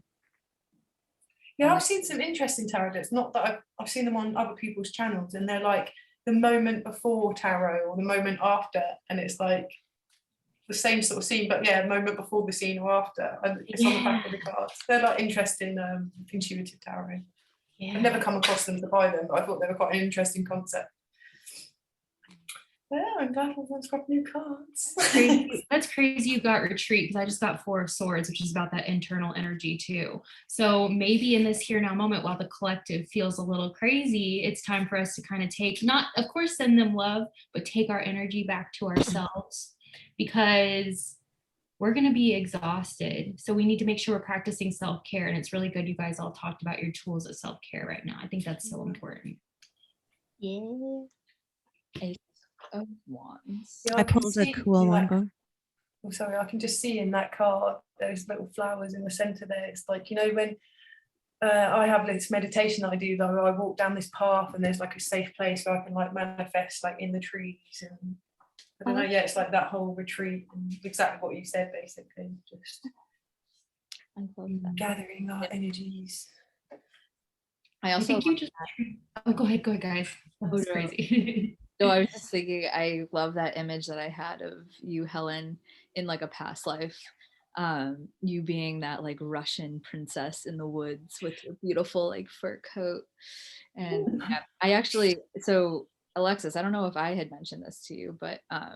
Speaker 4: Yeah, I've seen some interesting tarot decks. Not that I've seen them on other people's channels, and they're like the moment before tarot or the moment after, and it's like the same sort of scene, but yeah, moment before the scene or after, and it's on the back of the cards. They're like interesting, intuitive tarot.
Speaker 5: Yeah.
Speaker 4: I've never come across them to buy them, but I thought they were quite an interesting concept. Yeah, I'm glad everyone's got new cards.
Speaker 5: That's crazy you got retreat, because I just got 4 of Swords, which is about that internal energy too. So maybe in this here now moment, while the collective feels a little crazy, it's time for us to kind of take, not of course send them love, but take our energy back to ourselves, because we're going to be exhausted. So we need to make sure we're practicing self-care. And it's really good you guys all talked about your tools of self-care right now. I think that's so important.
Speaker 1: Yeah. Ace of Wands.
Speaker 4: Yeah,
Speaker 3: I pulled a cool one. Go.
Speaker 4: Oh, sorry, I can just see in that card those little flowers in the center there. It's like, you know, when I have this meditation that I do, though, I walk down this path and there's like a safe place where I can like manifest like in the trees, and I don't know, yeah, it's like that whole retreat and exactly what you said, basically, just
Speaker 1: I love that.
Speaker 4: gathering our energies.
Speaker 1: I
Speaker 5: I
Speaker 1: also
Speaker 5: think you just, oh, go ahead, guys. That was crazy.
Speaker 1: No, I was just thinking, I love that image that I had of you, Helen, in like a past life. You being that like Russian princess in the woods with your beautiful like fur coat. And yeah, I actually, so Alexis, I don't know if I had mentioned this to you, but I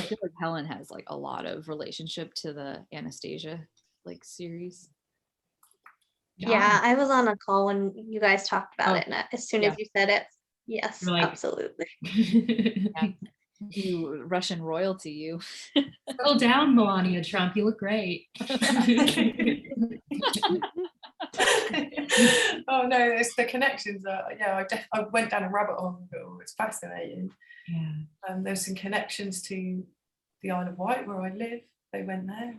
Speaker 1: feel like Helen has like a lot of relationship to the Anastasia like series.
Speaker 2: Yeah, I was on a call when you guys talked about it, and as soon as you said it, yes,
Speaker 5: You're like-
Speaker 2: absolutely.
Speaker 1: You Russian royalty, you.
Speaker 5: Settle down, Melania Trump. You look great.
Speaker 4: Oh no, it's the connections. Yeah, I went down a rabbit hole. It's fascinating.
Speaker 5: Yeah.
Speaker 4: There's some connections to the Isle of Wight where I live. They went there.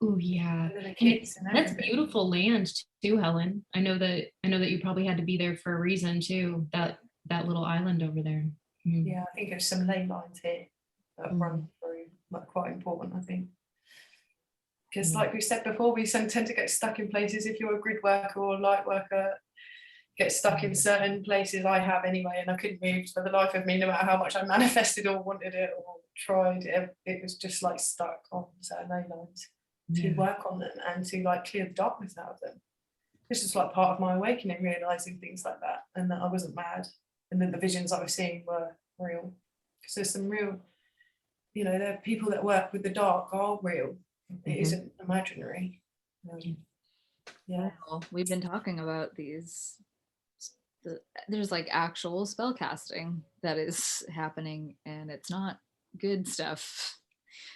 Speaker 5: Oh yeah,
Speaker 4: And
Speaker 5: that's beautiful land too, Helen. I know that you probably had to be there for a reason too. That little island over there.
Speaker 4: Yeah, I think there's some ley lines here that have run through, like quite important, I think. Because like we said before, we tend to get stuck in places. If you're a grid worker or a light worker, get stuck in certain places. I have anyway, and I couldn't move for the life of me, no matter how much I manifested or wanted it or tried. It was just like stuck on certain ley lines. To work on them and to like clear the darkness out of them. This is like part of my awakening, realizing things like that, and that I wasn't mad, and then the visions I was seeing were real. Because there's some real you know, the people that work with the dark are real. It
Speaker 3: Mhm.
Speaker 4: isn't imaginary. Yeah.
Speaker 1: Well, we've been talking about these. There's like actual spell casting that is happening, and it's not good stuff.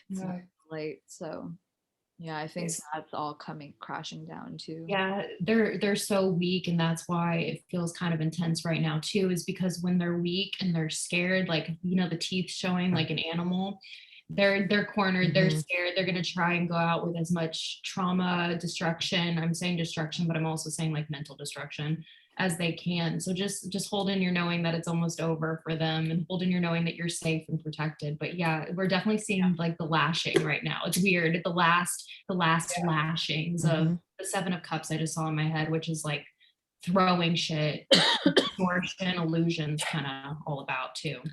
Speaker 1: It's not
Speaker 4: No.
Speaker 1: light. So yeah, I think
Speaker 4: It's-
Speaker 1: that's all coming crashing down too.
Speaker 5: Yeah, they're so weak, and that's why it feels kind of intense right now too, is because when they're weak and they're scared, like, you know, the teeth showing like an animal, they're cornered, they're
Speaker 3: Mhm.
Speaker 5: scared, they're gonna try and go out with as much trauma, destruction. I'm saying destruction, but I'm also saying like mental destruction as they can. So just hold in your knowing that it's almost over for them, and hold in your knowing that you're safe and protected. But yeah, we're definitely seeing like the lashing right now. It's weird. The last lashings of
Speaker 3: Mhm.
Speaker 5: the Seven of Cups I just saw in my head, which is like throwing shit, distortion, illusions, kind of all about too.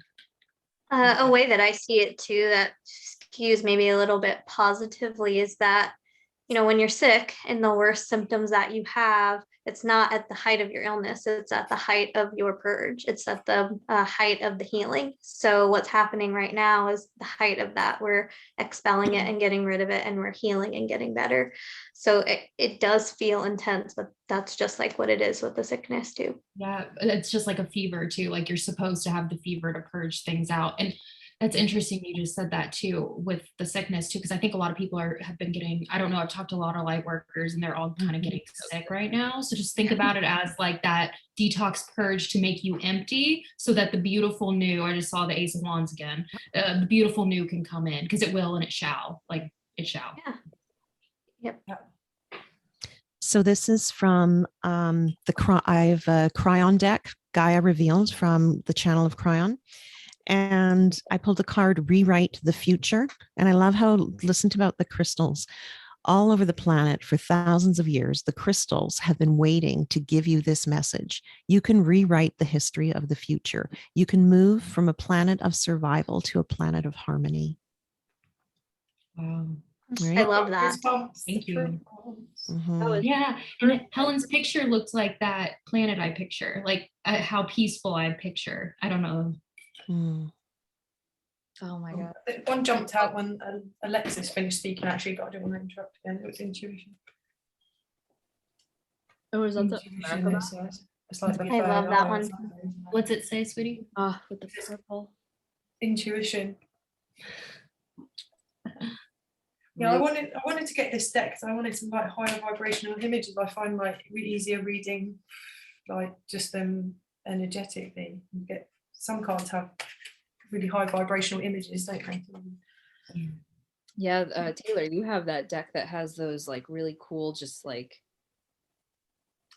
Speaker 2: A way that I see it too that skews maybe a little bit positively is that, you know, when you're sick and the worst symptoms that you have, it's not at the height of your illness, it's at the height of your purge, it's at the height of the healing. So what's happening right now is the height of that. We're expelling it and getting rid of it, and we're healing and getting better. So it does feel intense, but that's just like what it is with the sickness too.
Speaker 5: Yeah, it's just like a fever too. Like you're supposed to have the fever to purge things out. And that's interesting. You just said that too with the sickness too, because I think a lot of people have been getting, I don't know, I've talked to a lot of light workers and they're all kind of getting sick right now. So just think about it as like that detox purge to make you empty so that the beautiful new, I just saw the Ace of Wands again, the beautiful new can come in, because it will and it shall, like it shall.
Speaker 2: Yeah. Yep.
Speaker 3: So this is from I have a Cryon deck, Gaia Revealed, from the channel of Cryon. And I pulled the card Rewrite the Future. And I love how, listen to about the crystals. All over the planet for thousands of years, the crystals have been waiting to give you this message. You can rewrite the history of the future. You can move from a planet of survival to a planet of harmony.
Speaker 5: Wow.
Speaker 3: Right?
Speaker 2: I love that.
Speaker 5: Thank you.
Speaker 3: Mhm.
Speaker 5: Yeah, and Helen's picture looked like that planet I picture, like how peaceful I picture. I don't know.
Speaker 3: Mm.
Speaker 1: Oh my god.
Speaker 4: One jumped out when Alexis finished speaking, actually, but I didn't want to interrupt again. It was intuition.
Speaker 1: Oh, is that the
Speaker 4: Intuition, it's like the
Speaker 2: I love
Speaker 4: third
Speaker 2: that
Speaker 4: eye or
Speaker 2: one.
Speaker 4: something.
Speaker 5: What's it say, sweetie?
Speaker 1: with the purple.
Speaker 4: Intuition. Yeah, I wanted to get this deck because I wanted some like higher vibrational images. I find like easier reading, like just them energetically. You get some cards have really high vibrational images, don't they?
Speaker 1: Yeah, Taylor, you have that deck that has those like really cool, just like,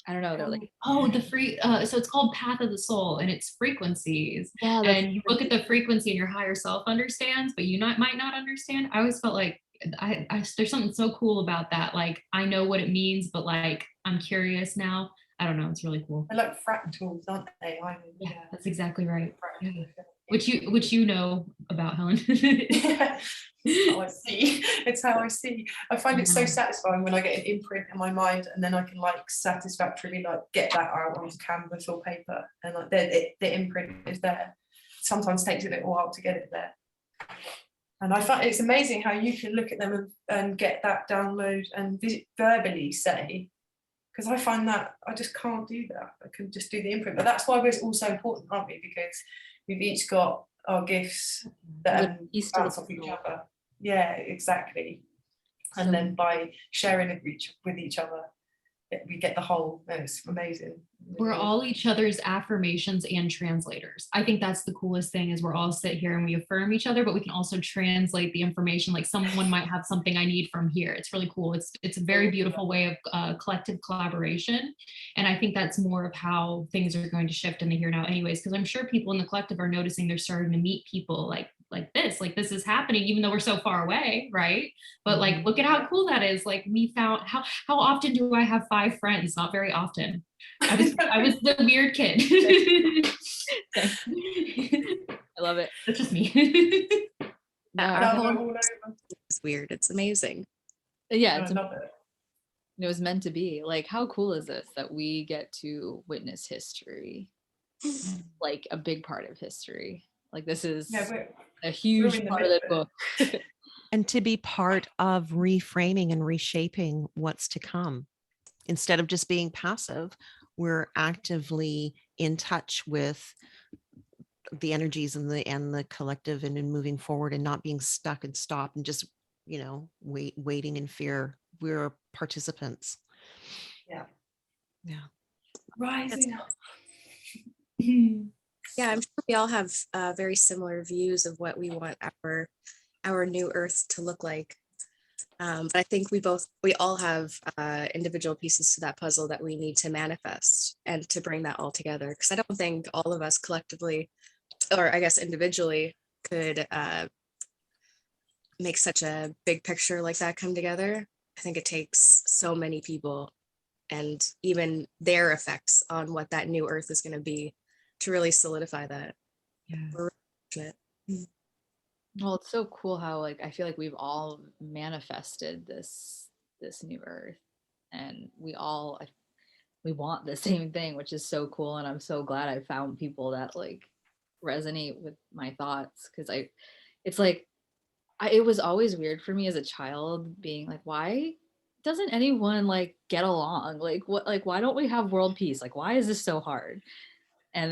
Speaker 1: I don't know, they're like,
Speaker 5: Oh, the free, so it's called Path of the Soul, and it's frequencies.
Speaker 1: yeah,
Speaker 5: And you look at the frequency and your higher self understands, but you might not understand. I always felt like there's something so cool about that. Like I know what it means, but like I'm curious now. I don't know. It's really cool.
Speaker 4: They're like fractals, aren't they?
Speaker 5: Yeah, that's exactly right. Yeah.
Speaker 4: Fractals.
Speaker 5: Which you know about, Helen.
Speaker 4: Yeah, it's how I see. It's how I see. I find it so satisfying when I get an imprint in my mind, and then I can like satisfactorily like get that out onto canvas or paper, and like the imprint is there. Sometimes takes a little while to get it there. And I find it's amazing how you can look at them and get that download and verbally say, because I find that I just can't do that. I can just do the imprint. But that's why we're all so important, aren't we? Because we've each got our gifts that bounce off each other. Yeah, exactly. And then by sharing it with each other, we get the whole. It's amazing.
Speaker 5: We're all each other's affirmations and translators. I think that's the coolest thing, is we're all sit here and we affirm each other, but we can also translate the information. Like someone might have something I need from here. It's really cool. It's a very beautiful way of collective collaboration. And I think that's more of how things are going to shift in the here now anyways, because I'm sure people in the collective are noticing they're starting to meet people like this is happening, even though we're so far away, right? But like, look at how cool that is. Like we found, how often do I have 5 friends? Not very often. I was the weird kid.
Speaker 1: I love it.
Speaker 5: That's just me.
Speaker 6: It's weird. It's amazing.
Speaker 1: Yeah,
Speaker 4: I love it.
Speaker 1: It was meant to be. Like, how cool is this that we get to witness history, like a big part of history? Like this is
Speaker 4: Yeah,
Speaker 1: a huge
Speaker 4: in the
Speaker 1: part of the
Speaker 4: middle of
Speaker 1: book.
Speaker 3: And to be part of reframing and reshaping what's to come. Instead of just being passive, we're actively in touch with the energies and the collective, and in moving forward and not being stuck and stopped and just, waiting in fear. We're participants.
Speaker 4: Yeah.
Speaker 3: Yeah.
Speaker 4: Rising up.
Speaker 6: Yeah, I'm sure we all have very similar views of what we want our new earth to look like. But I think we all have individual pieces to that puzzle that we need to manifest and to bring that all together. Because I don't think all of us collectively, or I guess individually, could make such a big picture like that come together. I think it takes so many people and even their effects on what that new earth is going to be to really solidify that.
Speaker 3: Yeah.
Speaker 6: We're fortunate.
Speaker 1: Well, it's so cool how like I feel like we've all manifested this new earth, and we want the same thing, which is so cool. And I'm so glad I found people that like resonate with my thoughts, because it's like it was always weird for me as a child being like, why doesn't anyone like get along? Like why don't we have world peace? Like why is this so hard? And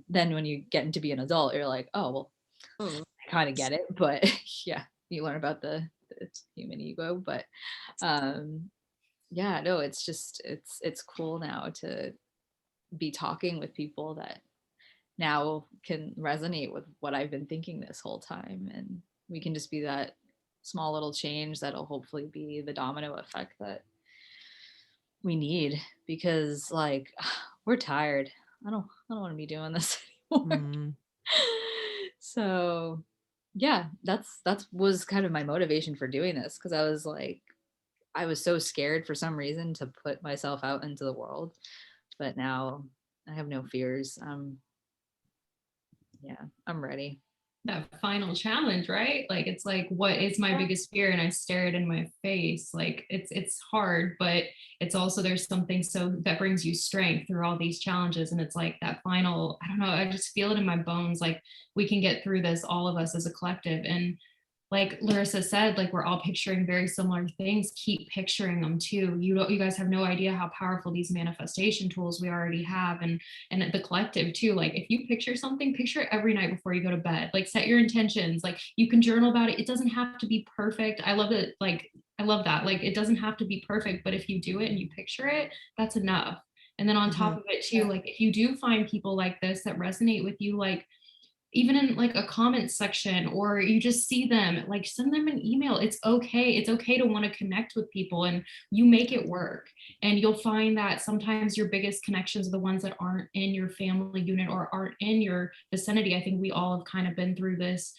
Speaker 1: then when you get into be an adult, you're like, oh well, I kind of get it. But yeah, you learn about the human ego. But yeah, no, it's just it's cool now to be talking with people that now can resonate with what I've been thinking this whole time, and we can just be that small little change that'll hopefully be the domino effect that we need, because like we're tired. I don't want to be doing this anymore. So yeah, that's was kind of my motivation for doing this, because I was like, I was so scared for some reason to put myself out into the world, but now I have no fears. Yeah, I'm ready.
Speaker 5: That final challenge, right? Like it's like, what is my biggest fear? And I stare it in my face. Like it's hard, but it's also there's something so that brings you strength through all these challenges. And it's like that final, I don't know, I just feel it in my bones. Like we can get through this, all of us as a collective. And like Larissa said, like we're all picturing very similar things. Keep picturing them too. You guys have no idea how powerful these manifestation tools we already have, and the collective too. Like if you picture something, picture it every night before you go to bed. Like set your intentions. Like you can journal about it. It doesn't have to be perfect. I love it. Like I love that. Like it doesn't have to be perfect, but if you do it and you picture it, that's enough. And then on top of it too, like if you do find people like this that resonate with you, like even in like a comment section, or you just see them, like send them an email. It's okay to want to connect with people, and you make it work. And you'll find that sometimes your biggest connections are the ones that aren't in your family unit or aren't in your vicinity. I think we all have kind of been through this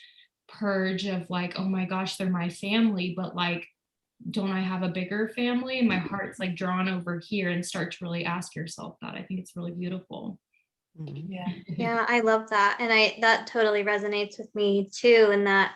Speaker 5: purge of like, oh my gosh, they're my family, but like, don't I have a bigger family? And my heart's like drawn over here, and start to really ask yourself that. I think it's really beautiful.
Speaker 2: Yeah, I love that. And that totally resonates with me too. And that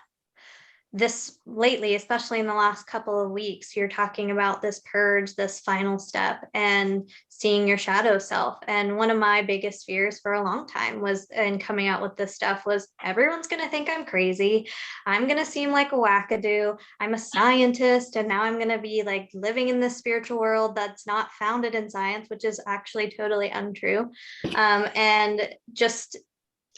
Speaker 2: this lately, especially in the last couple of weeks, you're talking about this purge, this final step, and seeing your shadow self. And one of my biggest fears for a long time was, in coming out with this stuff, was everyone's going to think I'm crazy. I'm going to seem like a wackadoo. I'm a scientist, and now I'm going to be like living in this spiritual world that's not founded in science, which is actually totally untrue. And just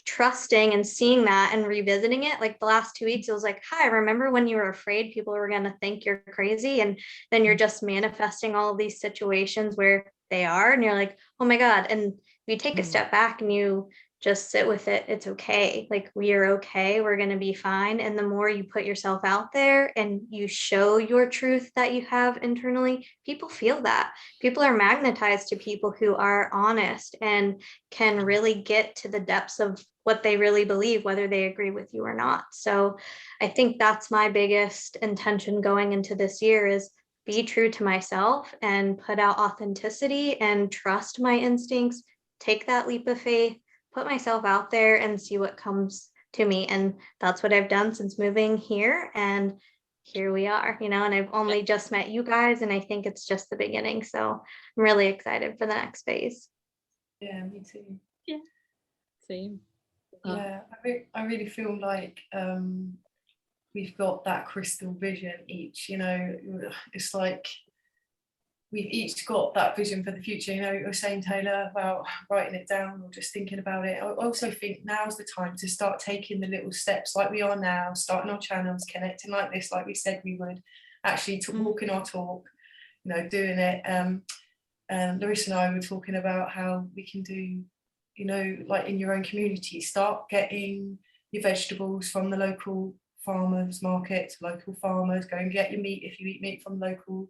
Speaker 2: trusting and seeing that and revisiting it. Like the last 2 weeks, it was like, hi, remember when you were afraid people were going to think you're crazy? And then you're just manifesting all of these situations where they are, and you're like, oh my God. And if you take a step back and you just sit with it, it's okay. Like, we are okay. We're going to be fine. And the more you put yourself out there and you show your truth that you have internally, people feel that. People are magnetized to people who are honest and can really get to the depths of what they really believe, whether they agree with you or not. So I think that's my biggest intention going into this year, is be true to myself and put out authenticity and trust my instincts, take that leap of faith, put myself out there and see what comes to me. And that's what I've done since moving here. And here we are, and I've only just met you guys, and I think it's just the beginning. So I'm really excited for the next phase.
Speaker 4: Yeah, me too.
Speaker 1: Yeah, same.
Speaker 4: Yeah, I really feel like we've got that crystal vision each, you know. It's like we've each got that vision for the future. You know, you were saying, Taylor, about writing it down or just thinking about it. I also think now's the time to start taking the little steps like we are now, starting our channels, connecting like this, like we said we would, actually walking our talk, you know, doing it. Larissa and I were talking about how we can do, you know, like in your own community, start getting your vegetables from the local farmers markets, local farmers, go and get your meat if you eat meat from local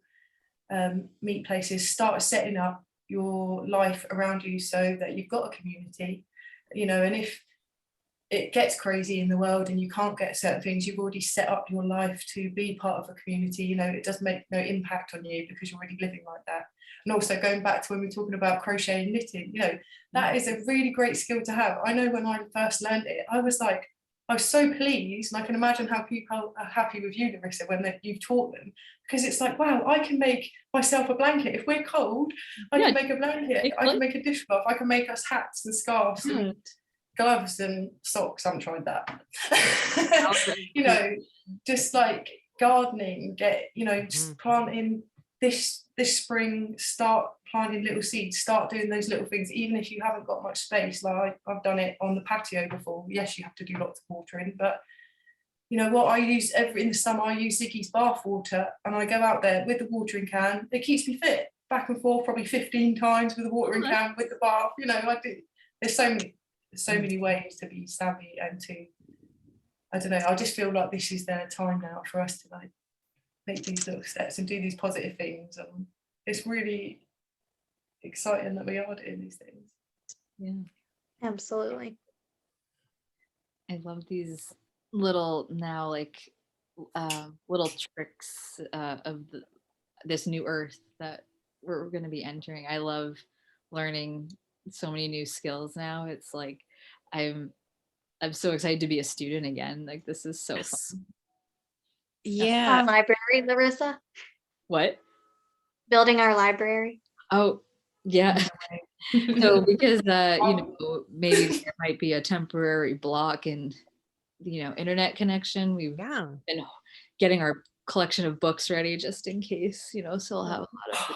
Speaker 4: meat places. Start setting up your life around you so that you've got a community, you know. And if it gets crazy in the world and you can't get certain things, you've already set up your life to be part of a community, you know. It does make no impact on you because you're already living like that. And also going back to when we were talking about crochet and knitting, you know, that is a really great skill to have. I know when I first learned it, I was so pleased, and I can imagine how people are happy with you, Larissa, when you've taught them, because it's like, wow, I can make myself a blanket. If we're cold, I can make a blanket. I can make a dishcloth. I can make us hats and scarves and gloves and socks. I haven't tried that. You know, just like gardening, you know, just planting this spring, start planting little seeds, start doing those little things, even if you haven't got much space. Like I've done it on the patio before. Yes, you have to do lots of watering, but you know what, I use in the summer, I use Ziggy's bath water, and I go out there with the watering can. It keeps me fit, back and forth probably 15 times with the watering can, with the bath, you know. I do. There's so many ways to be savvy and to, I don't know, I just feel like this is their time now for us to like make these little steps and do these positive things. And it's really exciting that we are doing these things.
Speaker 1: Yeah,
Speaker 2: Absolutely.
Speaker 1: I love these little now like little tricks of this new earth that we're going to be entering. I love learning so many new skills now. It's like I'm so excited to be a student again. Like this is so fun.
Speaker 6: Yeah.
Speaker 2: Our library, Larissa.
Speaker 1: What?
Speaker 2: Building our library.
Speaker 1: Oh, yeah. So because you know, maybe there might be a temporary block in, you know, internet connection. We've been getting our collection of books ready just in case, you know, so we'll have a lot of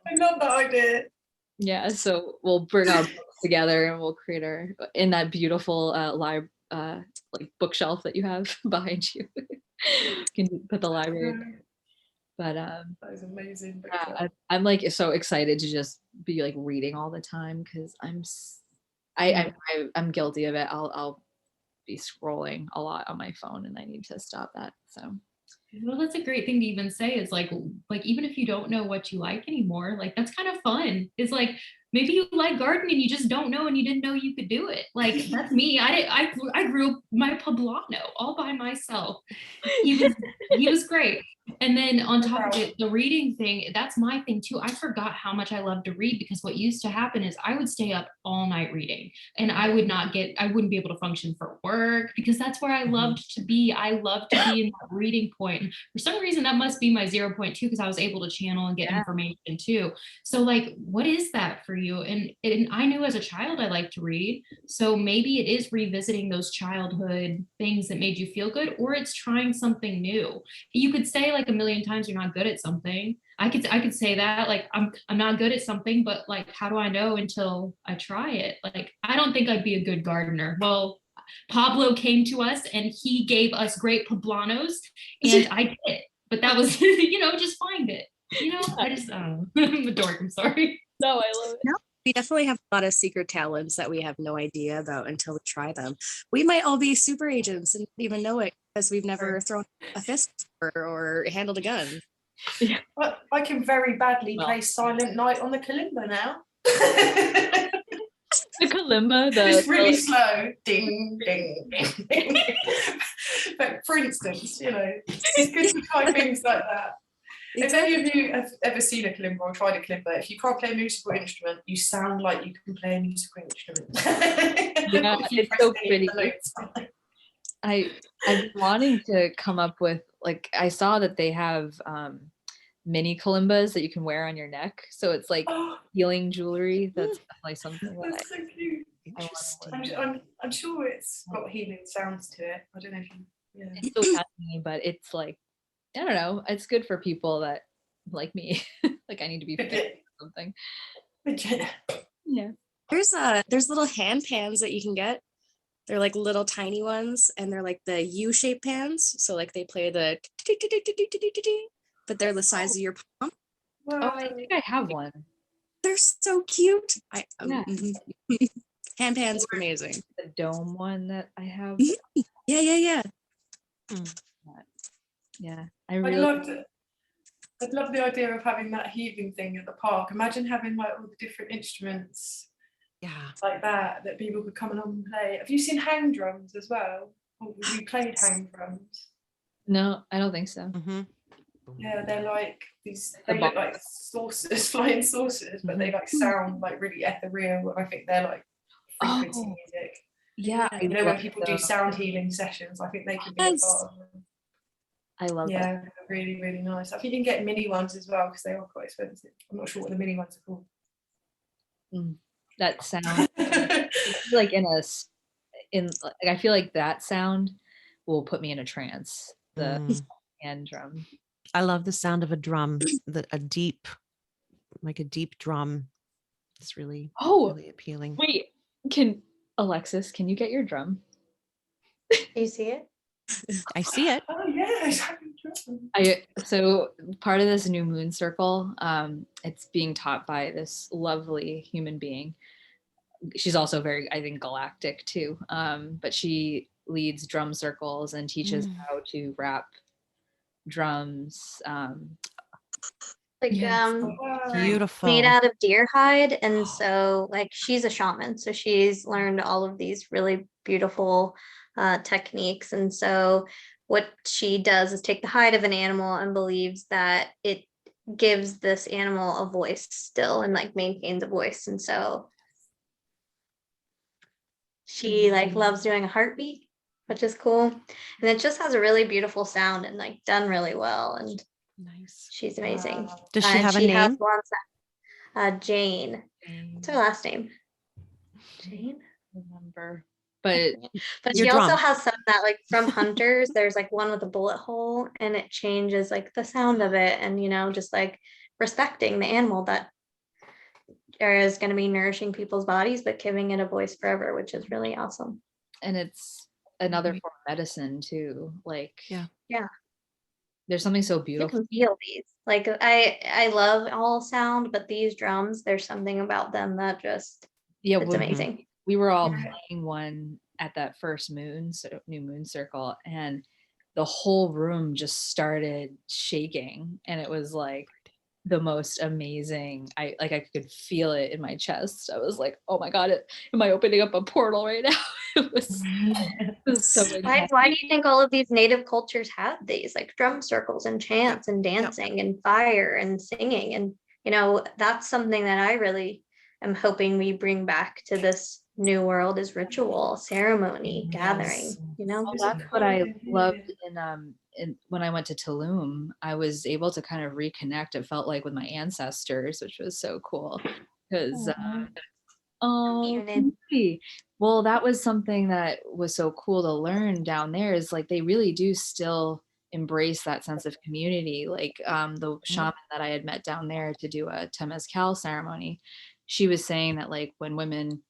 Speaker 4: I love that idea.
Speaker 1: Yeah, so we'll bring our books together and we'll create our in that beautiful like bookshelf that you have behind you. You can put the library there. But
Speaker 4: that is amazing.
Speaker 1: I'm like so excited to just be like reading all the time because I'm guilty of it. I'll be scrolling a lot on my phone and I need to stop that. So
Speaker 5: well, that's a great thing to even say is like even if you don't know what you like anymore, like that's kind of fun. It's like maybe you like gardening, you just don't know and you didn't know you could do it. Like that's me. I grew my poblano all by myself. He was great. And then on top of it, the reading thing, that's my thing too. I forgot how much I love to read because what used to happen is I would stay up all night reading and I wouldn't be able to function for work because that's where I loved to be. I loved to be in that reading point. And for some reason, that must be my 0.2 because I was able to channel and get information too. So like, what is that for you? And I knew as a child I liked to read. So maybe it is revisiting those childhood things that made you feel good, or it's trying something new. You could say like a million times you're not good at something. I could say that like I'm not good at something, but like how do I know until I try it? Like I don't think I'd be a good gardener. Well, Pablo came to us and he gave us great poblanos and I did it. But that was you know, just find it. You know, I just I'm a dork, I'm sorry.
Speaker 1: No, I love it.
Speaker 6: No, we definitely have a lot of secret talents that we have no idea about until we try them. We might all be super agents and not even know it because we've never thrown a fist or handled a gun.
Speaker 4: Yeah. I can very badly play Silent Night on the kalimba now.
Speaker 1: The kalimba,
Speaker 4: it's really slow. Ding, ding, ding, ding. But for instance, you know, it's good to try things like that. If any of you have ever seen a kalimba or tried a kalimba, if you can't play a musical instrument, you sound like you can play a musical instrument.
Speaker 1: Yeah, it's so pretty. I'm wanting to come up with, like, I saw that they have mini kalimbas that you can wear on your neck. So it's like healing jewelry. That's definitely something that
Speaker 4: that's so cute. Interesting. I'm sure it's got healing sounds to it. I don't know if you. Yeah.
Speaker 1: It's so tiny, but it's like, I don't know. It's good for people that like me. Like I need to be fit or something. Yeah.
Speaker 6: There's little hand pans that you can get. They're like little tiny ones, and they're like the U-shaped pans. So like they play the, but they're the size of your palm.
Speaker 1: Oh, I think I have one.
Speaker 6: They're so cute.
Speaker 1: Yeah.
Speaker 6: Hand pans are amazing.
Speaker 1: The dome one that I have.
Speaker 6: Yeah.
Speaker 1: Yeah,
Speaker 4: I'd love the idea of having that healing thing at the park. Imagine having like all the different instruments, like that people could come along and play. Have you seen hang drums as well? Or have you played hang drums?
Speaker 1: No, I don't think so.
Speaker 3: Mm-hmm.
Speaker 4: Yeah, they're like these. They look like saucers, flying saucers, but they like sound like really ethereal. I think they're like frequency music.
Speaker 1: Yeah,
Speaker 4: you know when people do sound healing sessions, I think they could be a part of them.
Speaker 1: I love that.
Speaker 4: Yeah, really, really nice. I think you can get mini ones as well because they are quite expensive. I'm not sure what the mini ones are called.
Speaker 1: That sound, like I feel like that sound will put me in a trance. The hand drum.
Speaker 3: I love the sound of a drum, a deep drum. It's really, really appealing.
Speaker 1: Wait, Alexis, can you get your drum?
Speaker 2: Do you see it?
Speaker 3: I see it.
Speaker 4: Oh yeah.
Speaker 1: So part of this new moon circle, it's being taught by this lovely human being. She's also very, I think, galactic too. But she leads drum circles and teaches how to wrap drums.
Speaker 3: Beautiful.
Speaker 2: Made out of deer hide, and so like she's a shaman, so she's learned all of these really beautiful techniques. And so what she does is take the hide of an animal and believes that it gives this animal a voice still and like maintains a voice. And so she like loves doing a heartbeat, which is cool, and it just has a really beautiful sound and like done really well. And
Speaker 3: nice.
Speaker 2: She's amazing.
Speaker 3: Does she have a name?
Speaker 2: Jane. What's her last name? Jane?
Speaker 1: Remember. But
Speaker 2: she also has some that like from hunters, there's like one with a bullet hole and it changes like the sound of it, and just like respecting the animal that is going to be nourishing people's bodies but giving it a voice forever, which is really awesome.
Speaker 1: And it's another form of medicine too. Like
Speaker 2: yeah.
Speaker 1: There's something so beautiful.
Speaker 2: You can feel these. Like I love all sound, but these drums, there's something about them that just it's amazing.
Speaker 1: We were all playing one at that first new moon circle, and the whole room just started shaking, and it was like the most amazing. I could feel it in my chest. I was like, oh my God, am I opening up a portal right now? It was so
Speaker 2: why do you think all of these native cultures have these like drum circles and chants and dancing and fire and singing? And that's something that I really am hoping we bring back to this new world, is ritual, ceremony, gathering.
Speaker 1: That's what I loved in when I went to Tulum. I was able to kind of reconnect, it felt like, with my ancestors, which was so cool because well, that was something that was so cool to learn down there, is like they really do still embrace that sense of community. Like the shaman that I had met down there to do a temazcal ceremony, she was saying that like when women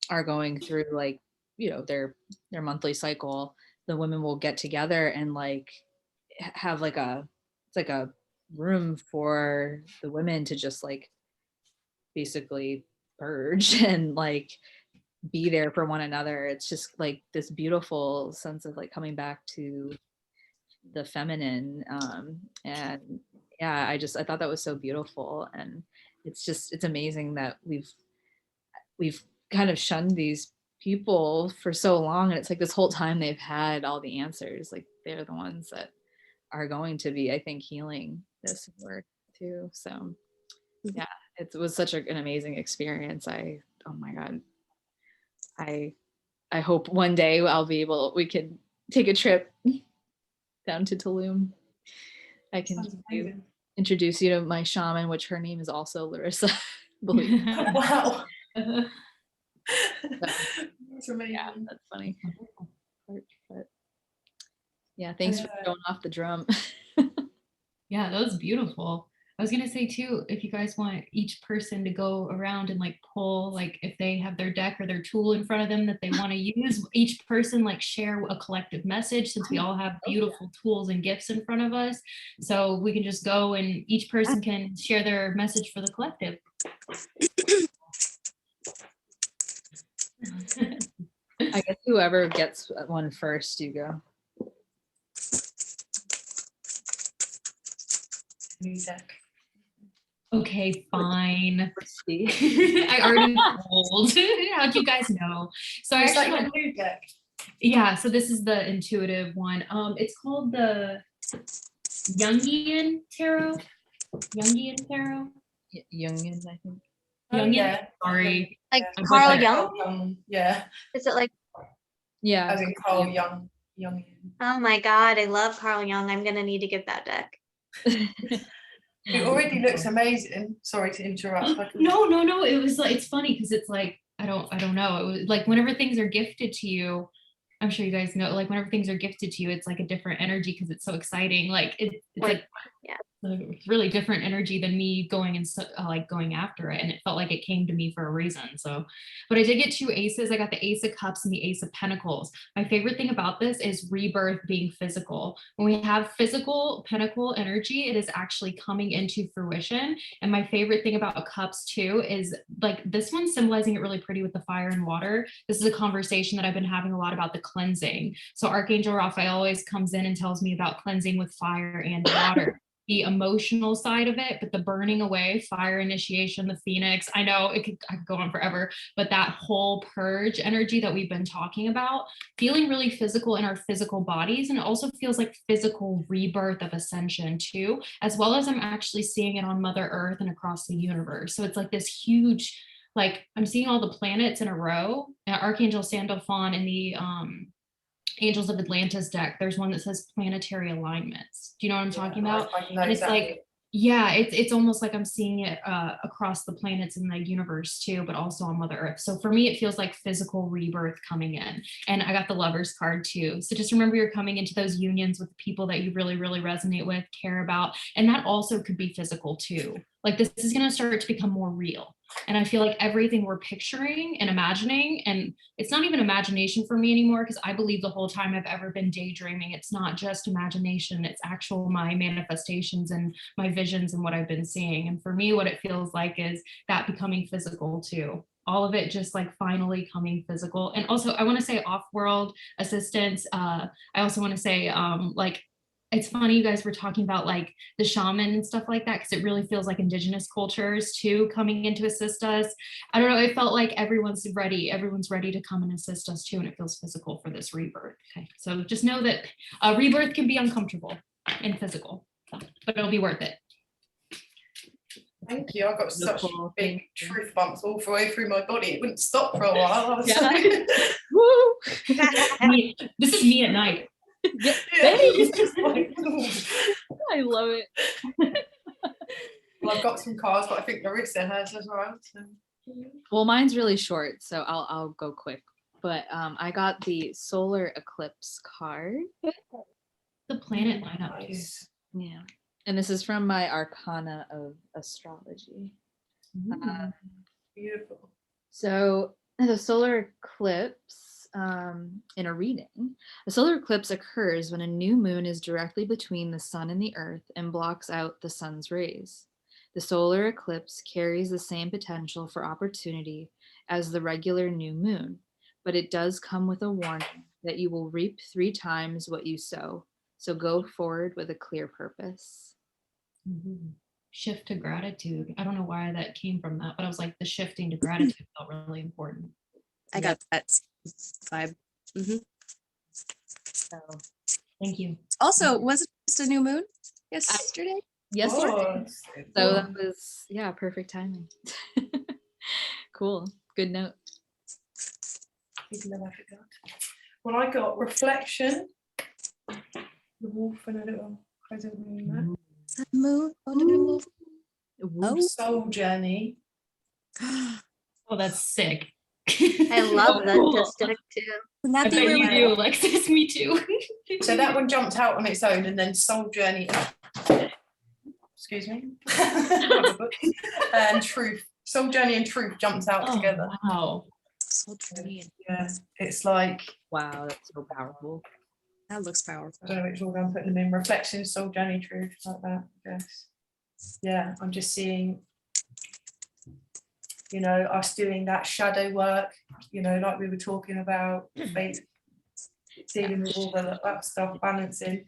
Speaker 1: are going through like their monthly cycle, the women will get together and like have like it's like a room for the women to just like basically purge and like be there for one another. It's just like this beautiful sense of like coming back to the feminine. And yeah, I thought that was so beautiful. And it's amazing that we've kind of shunned these people for so long, and it's like this whole time they've had all the answers. Like they're the ones that are going to be, I think, healing this work too. So yeah, it was such an amazing experience. Oh my God, I hope one day we can take a trip down to Tulum. I can introduce you to my shaman, which her name is also Larissa.
Speaker 4: Wow. It's amazing.
Speaker 1: Yeah, that's funny. But yeah, thanks for showing off the drum.
Speaker 5: Yeah, that was beautiful. I was gonna say too, if you guys want each person to go around and like pull, like if they have their deck or their tool in front of them that they want to use, each person like share a collective message, since we all have beautiful tools and gifts in front of us. So we can just go and each person can share their message for the collective.
Speaker 1: I guess whoever gets one first, you go.
Speaker 4: New deck.
Speaker 5: Okay, fine. I already told. How'd you guys know? So I
Speaker 4: Is that
Speaker 5: actually
Speaker 4: your new deck?
Speaker 5: yeah, so this is the intuitive one. It's called the Jungian Tarot. Jungian Tarot.
Speaker 1: Jungian, I think.
Speaker 5: Jungian.
Speaker 4: Yeah.
Speaker 5: Sorry.
Speaker 2: Like
Speaker 5: I
Speaker 2: Carl
Speaker 5: butchered.
Speaker 2: Jung?
Speaker 4: Yeah.
Speaker 2: Is it like,
Speaker 1: Yeah.
Speaker 4: As in Carl Jung.
Speaker 2: oh my God, I love Carl Jung. I'm gonna need to get that deck.
Speaker 4: It already looks amazing. Sorry to interrupt.
Speaker 5: No. It was like, it's funny because it's like, I don't know. It was like whenever things are gifted to you, I'm sure you guys know, like whenever things are gifted to you, it's like a different energy because it's so exciting. Like it's like
Speaker 2: yeah.
Speaker 5: really different energy than me going and like going after it. And it felt like it came to me for a reason. So, but I did get 2 aces. I got the Ace of Cups and the Ace of Pentacles. My favorite thing about this is rebirth being physical. When we have physical pentacle energy, it is actually coming into fruition. And my favorite thing about cups too is like this one symbolizing it really pretty with the fire and water. This is a conversation that I've been having a lot about the cleansing. So Archangel Raphael always comes in and tells me about cleansing with fire and water. The emotional side of it, but the burning away, fire initiation, the phoenix. I know I could go on forever, but that whole purge energy that we've been talking about, feeling really physical in our physical bodies. And it also feels like physical rebirth of ascension too, as well as I'm actually seeing it on Mother Earth and across the universe. So it's like this huge, like I'm seeing all the planets in a row. Archangel Sandalphon in the Angels of Atlantis deck, there's one that says planetary alignments. Do you know what I'm talking about?
Speaker 4: I know
Speaker 5: And it's
Speaker 4: exactly.
Speaker 5: like, yeah, it's almost like I'm seeing it across the planets in the universe too, but also on Mother Earth. So for me, it feels like physical rebirth coming in. And I got the Lover's card too. So just remember you're coming into those unions with people that you really, really resonate with, care about. And that also could be physical too. Like this is going to start to become more real. And I feel like everything we're picturing and imagining, and it's not even imagination for me anymore, because I believe the whole time I've ever been daydreaming. It's not just imagination, it's actual my manifestations and my visions and what I've been seeing. And for me, what it feels like is that becoming physical too. All of it just like finally coming physical. And also I want to say off-world assistance. I also want to say like, it's funny you guys were talking about like the shaman and stuff like that, because it really feels like indigenous cultures too coming in to assist us. I don't know, it felt like everyone's ready to come and assist us too, and it feels physical for this rebirth. Okay, so just know that rebirth can be uncomfortable and physical, but it'll be worth it.
Speaker 4: Thank you. I got such
Speaker 1: Beautiful.
Speaker 4: big
Speaker 1: Thank you.
Speaker 4: truth bumps all the way through my body. It wouldn't stop for a while. I was
Speaker 1: Yeah.
Speaker 4: like,
Speaker 1: Woo!
Speaker 5: This is me at night.
Speaker 1: Yeah.
Speaker 4: it's just like,
Speaker 1: I love it.
Speaker 4: well, I've got some cards, but I think Larissa has as well. So.
Speaker 1: Well, mine's really short, so I'll go quick. But I got the solar eclipse card.
Speaker 5: The planet lineup too.
Speaker 4: Nice.
Speaker 1: Yeah. And this is from my Arcana of Astrology.
Speaker 4: Beautiful.
Speaker 1: So the solar eclipse, in a reading, a solar eclipse occurs when a new moon is directly between the sun and the earth and blocks out the sun's rays. The solar eclipse carries the same potential for opportunity as the regular new moon, but it does come with a warning that you will reap 3 times what you sow. So go forward with a clear purpose.
Speaker 5: Shift to gratitude. I don't know why that came from that, but I was like, the shifting to gratitude felt really important.
Speaker 6: I got that vibe.
Speaker 1: So
Speaker 5: Thank you.
Speaker 6: Also, was it just a new moon yesterday?
Speaker 1: yesterday.
Speaker 4: Oh,
Speaker 1: So that was, yeah, perfect timing. Cool. Good note.
Speaker 4: even though I forgot. Well, I got reflection, the wolf and a little crescent moon,
Speaker 6: Sun moon on the new moon.
Speaker 4: soul journey.
Speaker 5: Oh, that's sick.
Speaker 2: I love that
Speaker 1: cool.
Speaker 2: distinct too.
Speaker 6: Wouldn't
Speaker 5: I
Speaker 6: that be
Speaker 5: bet
Speaker 6: really
Speaker 5: you do, Alexis. Me too.
Speaker 4: So that one jumped out on its own, and then Soul Journey. Excuse me. And Truth. Soul Journey and Truth jumps out
Speaker 5: Oh,
Speaker 4: together.
Speaker 5: wow.
Speaker 6: so pretty?
Speaker 4: Yeah, it's like,
Speaker 1: Wow, that's so powerful.
Speaker 6: That looks
Speaker 4: I
Speaker 6: powerful.
Speaker 4: don't know which order I'm putting them in. Reflection, Soul Journey, Truth, like that, I guess. Yeah, I'm just seeing, you know, us doing that shadow work, you know, like we were talking about, faith, dealing with all that stuff, balancing.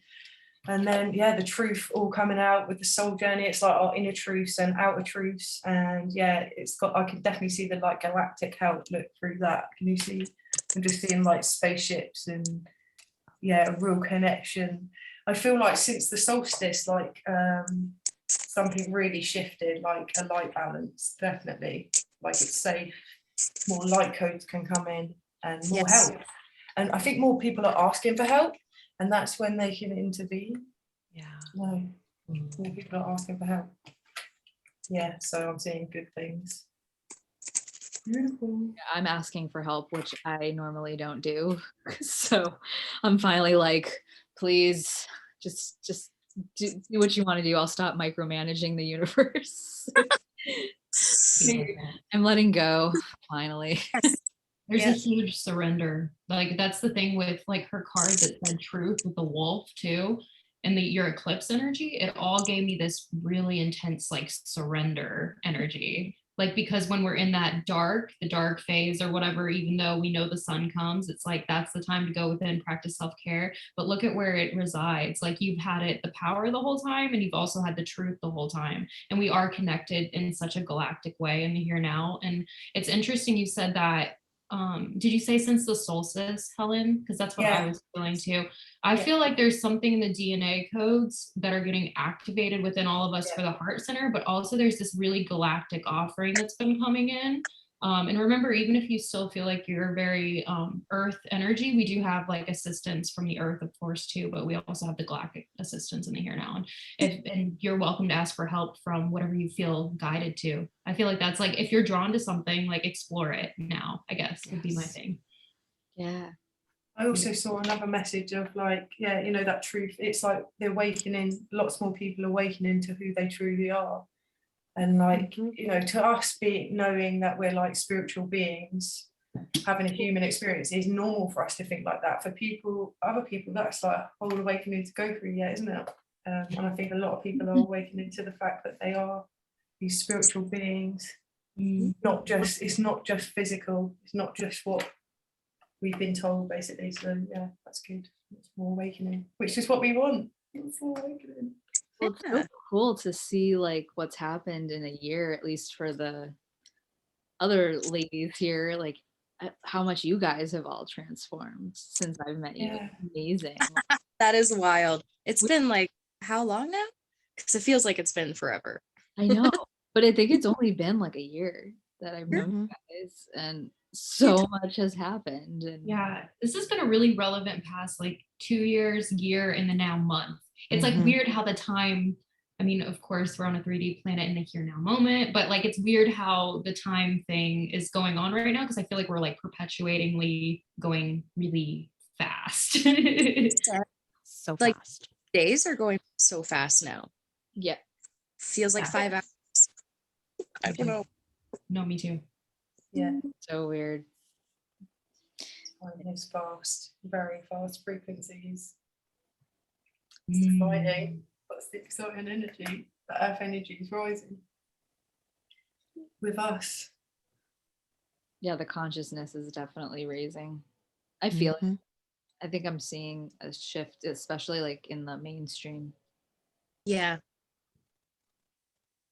Speaker 4: And then, yeah, the truth all coming out with the soul journey. It's like our inner truths and outer truths. And yeah, it's got, I can definitely see the like galactic outlook through that. Can you see? I'm just seeing like spaceships and yeah, a real connection. I feel like since the solstice, like something really shifted, like a light balance, definitely. Like it's safe, more light codes can come in and more
Speaker 6: Yes.
Speaker 4: help. And I think more people are asking for help, and that's when they can intervene.
Speaker 3: Yeah.
Speaker 4: No, more people are asking for help. Yeah, so I'm seeing good things. Beautiful.
Speaker 1: I'm asking for help, which I normally don't do. So I'm finally like, please just do what you want to do. I'll stop micromanaging the universe. I'm letting go finally.
Speaker 5: There's
Speaker 6: Yeah.
Speaker 5: a huge surrender. Like that's the thing with like her card that said truth with the wolf too. And your eclipse energy, it all gave me this really intense like surrender energy. Like because when we're in that the dark phase or whatever, even though we know the sun comes, it's like that's the time to go within, practice self-care. But look at where it resides. Like you've had it the power the whole time, and you've also had the truth the whole time. And we are connected in such a galactic way in the here now. And it's interesting you said that. Did you say since the solstice, Helen? Because that's what I was feeling too. I feel like there's something in the DNA codes that are getting activated within all of us for the heart center, but also there's this really galactic offering that's been coming in. And remember, even if you still feel like you're very earth energy, we do have like assistance from the earth, of course, too, but we also have the galactic assistance in the here now. And you're welcome to ask for help from whatever you feel guided to. I feel like that's like, if you're drawn to something, like explore it now, I guess would be my thing.
Speaker 1: Yeah.
Speaker 4: I also saw another message of like, yeah, you know, that truth. It's like the awakening, lots more people awakening to who they truly are. And like, you know, to us knowing that we're like spiritual beings, having a human experience is normal for us to think like that. For people, other people, that's like a whole awakening to go through, isn't it? And I think a lot of people are awakening to the fact that they are these spiritual beings. It's not just physical, it's not just what we've been told, basically. So yeah, that's good. It's more awakening, which is what we want. It's more awakening.
Speaker 1: Well, it's so cool to see like what's happened in a year, at least for the other ladies here, like how much you guys have all transformed since I've met you.
Speaker 4: Yeah.
Speaker 1: It's amazing.
Speaker 6: That is wild. It's been like how long now? Because it feels like it's been forever.
Speaker 1: I know, but I think it's only been like a year that I've known you guys, and so much has happened. And
Speaker 5: Yeah, this has been a really relevant past like 2 years, year, and the now month. It's like weird how the time, I mean, of course, we're on a 3D planet in the here now moment, but like it's weird how the time thing is going on right now, because I feel like we're like perpetuatingly going really fast.
Speaker 3: So
Speaker 6: Like,
Speaker 3: fast.
Speaker 6: Days are going so fast now.
Speaker 1: yeah,
Speaker 6: Feels like 5 hours. I don't know.
Speaker 5: No, me too.
Speaker 4: Yeah,
Speaker 1: so weird.
Speaker 4: it's fast, very fast frequencies. It's exciting. That's the exciting energy. The earth energy is rising with us.
Speaker 1: Yeah, the consciousness is definitely raising. I feel it. I think I'm seeing a shift, especially like in the mainstream.
Speaker 6: Yeah.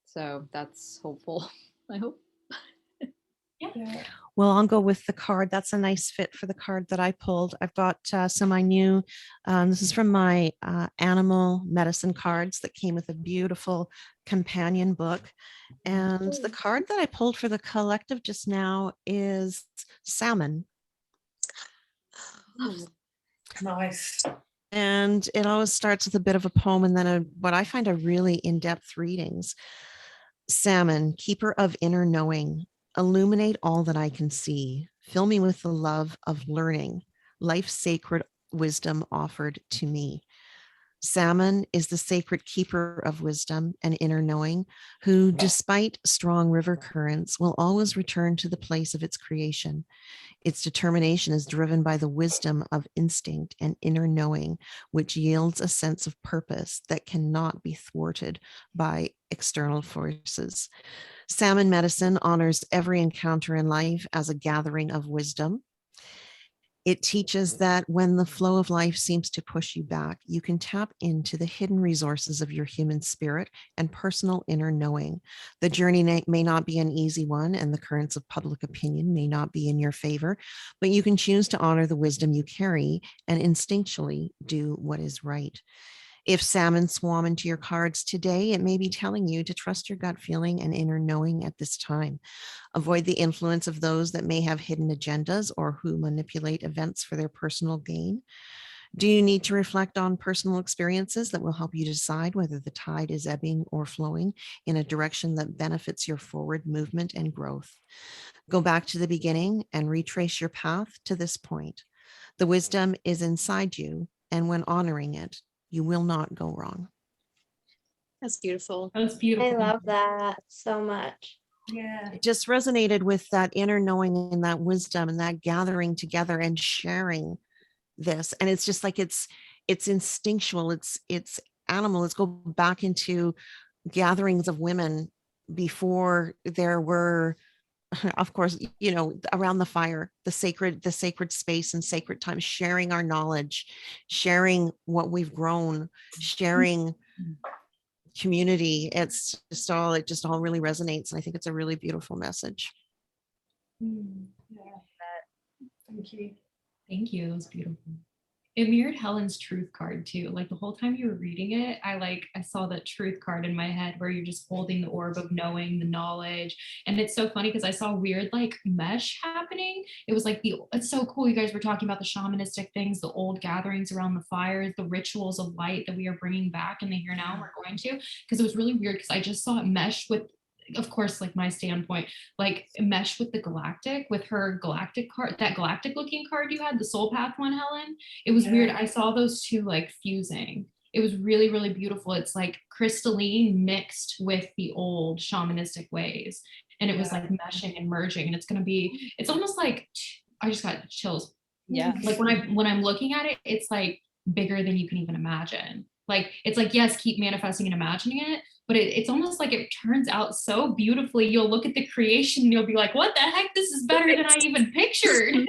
Speaker 1: So that's hopeful. I hope.
Speaker 4: Yeah.
Speaker 3: Well, I'll go with the card. That's a nice fit for the card that I pulled. I've got some I knew. This is from my animal medicine cards that came with a beautiful companion book. And the card that I pulled for the collective just now is salmon.
Speaker 4: Nice.
Speaker 3: And it always starts with a bit of a poem and then what I find are really in-depth readings. Salmon, keeper of inner knowing, illuminate all that I can see. Fill me with the love of learning, life's sacred wisdom offered to me. Salmon is the sacred keeper of wisdom and inner knowing, who, despite strong river currents, will always return to the place of its creation. Its determination is driven by the wisdom of instinct and inner knowing, which yields a sense of purpose that cannot be thwarted by external forces. Salmon medicine honors every encounter in life as a gathering of wisdom. It teaches that when the flow of life seems to push you back, you can tap into the hidden resources of your human spirit and personal inner knowing. The journey may not be an easy one, and the currents of public opinion may not be in your favor, but you can choose to honor the wisdom you carry and instinctually do what is right. If salmon swam into your cards today, it may be telling you to trust your gut feeling and inner knowing at this time. Avoid the influence of those that may have hidden agendas or who manipulate events for their personal gain. Do you need to reflect on personal experiences that will help you decide whether the tide is ebbing or flowing in a direction that benefits your forward movement and growth? Go back to the beginning and retrace your path to this point. The wisdom is inside you, and when honoring it, you will not go wrong.
Speaker 6: That's beautiful.
Speaker 5: That was beautiful.
Speaker 2: I love that so much.
Speaker 4: Yeah.
Speaker 3: It just resonated with that inner knowing and that wisdom and that gathering together and sharing this. And it's just like it's instinctual, it's animal. Let's go back into gatherings of women before there were, of course, around the fire, the sacred space and sacred time, sharing our knowledge, sharing what we've grown, sharing community. It just all really resonates. And I think it's a really beautiful message.
Speaker 4: Yeah. Thank you.
Speaker 5: Thank you. It was beautiful. It mirrored Helen's truth card too. Like the whole time you were reading it, I saw that truth card in my head where you're just holding the orb of knowing, the knowledge. And it's so funny because I saw weird like mesh happening. It was like it's so cool. You guys were talking about the shamanistic things, the old gatherings around the fires, the rituals of light that we are bringing back in the here now. We're going to, because it was really weird because I just saw it mesh with, of course, like my standpoint, like mesh with the galactic, with her galactic card, that galactic looking card you had, the soul path one, Helen. It was weird. I saw those two like fusing. It was really, really beautiful. It's like crystalline mixed with the old shamanistic ways. And it was like meshing and merging. And it's almost like, I just got chills.
Speaker 1: Yeah.
Speaker 5: Like when I'm looking at it, it's like bigger than you can even imagine. Like, it's like, yes, keep manifesting and imagining it, but it's almost like it turns out so beautifully. You'll look at the creation and you'll be like, what the heck? This is better than I even pictured.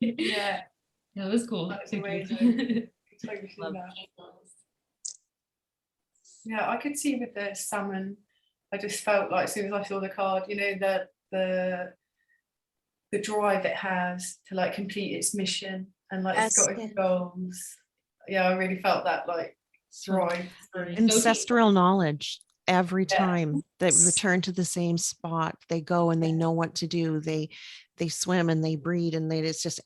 Speaker 4: Yeah.
Speaker 5: That was cool.
Speaker 4: That's amazing. Totally
Speaker 1: Love
Speaker 4: that. Yeah, I could see with the salmon, I just felt like as soon as I saw the card, the drive it has to like complete its mission and like it's got its goals. Yeah, I really felt that like drive.
Speaker 3: Ancestral knowledge. Every time they return to the same spot, they go and they know what to do. They swim and they breed and it's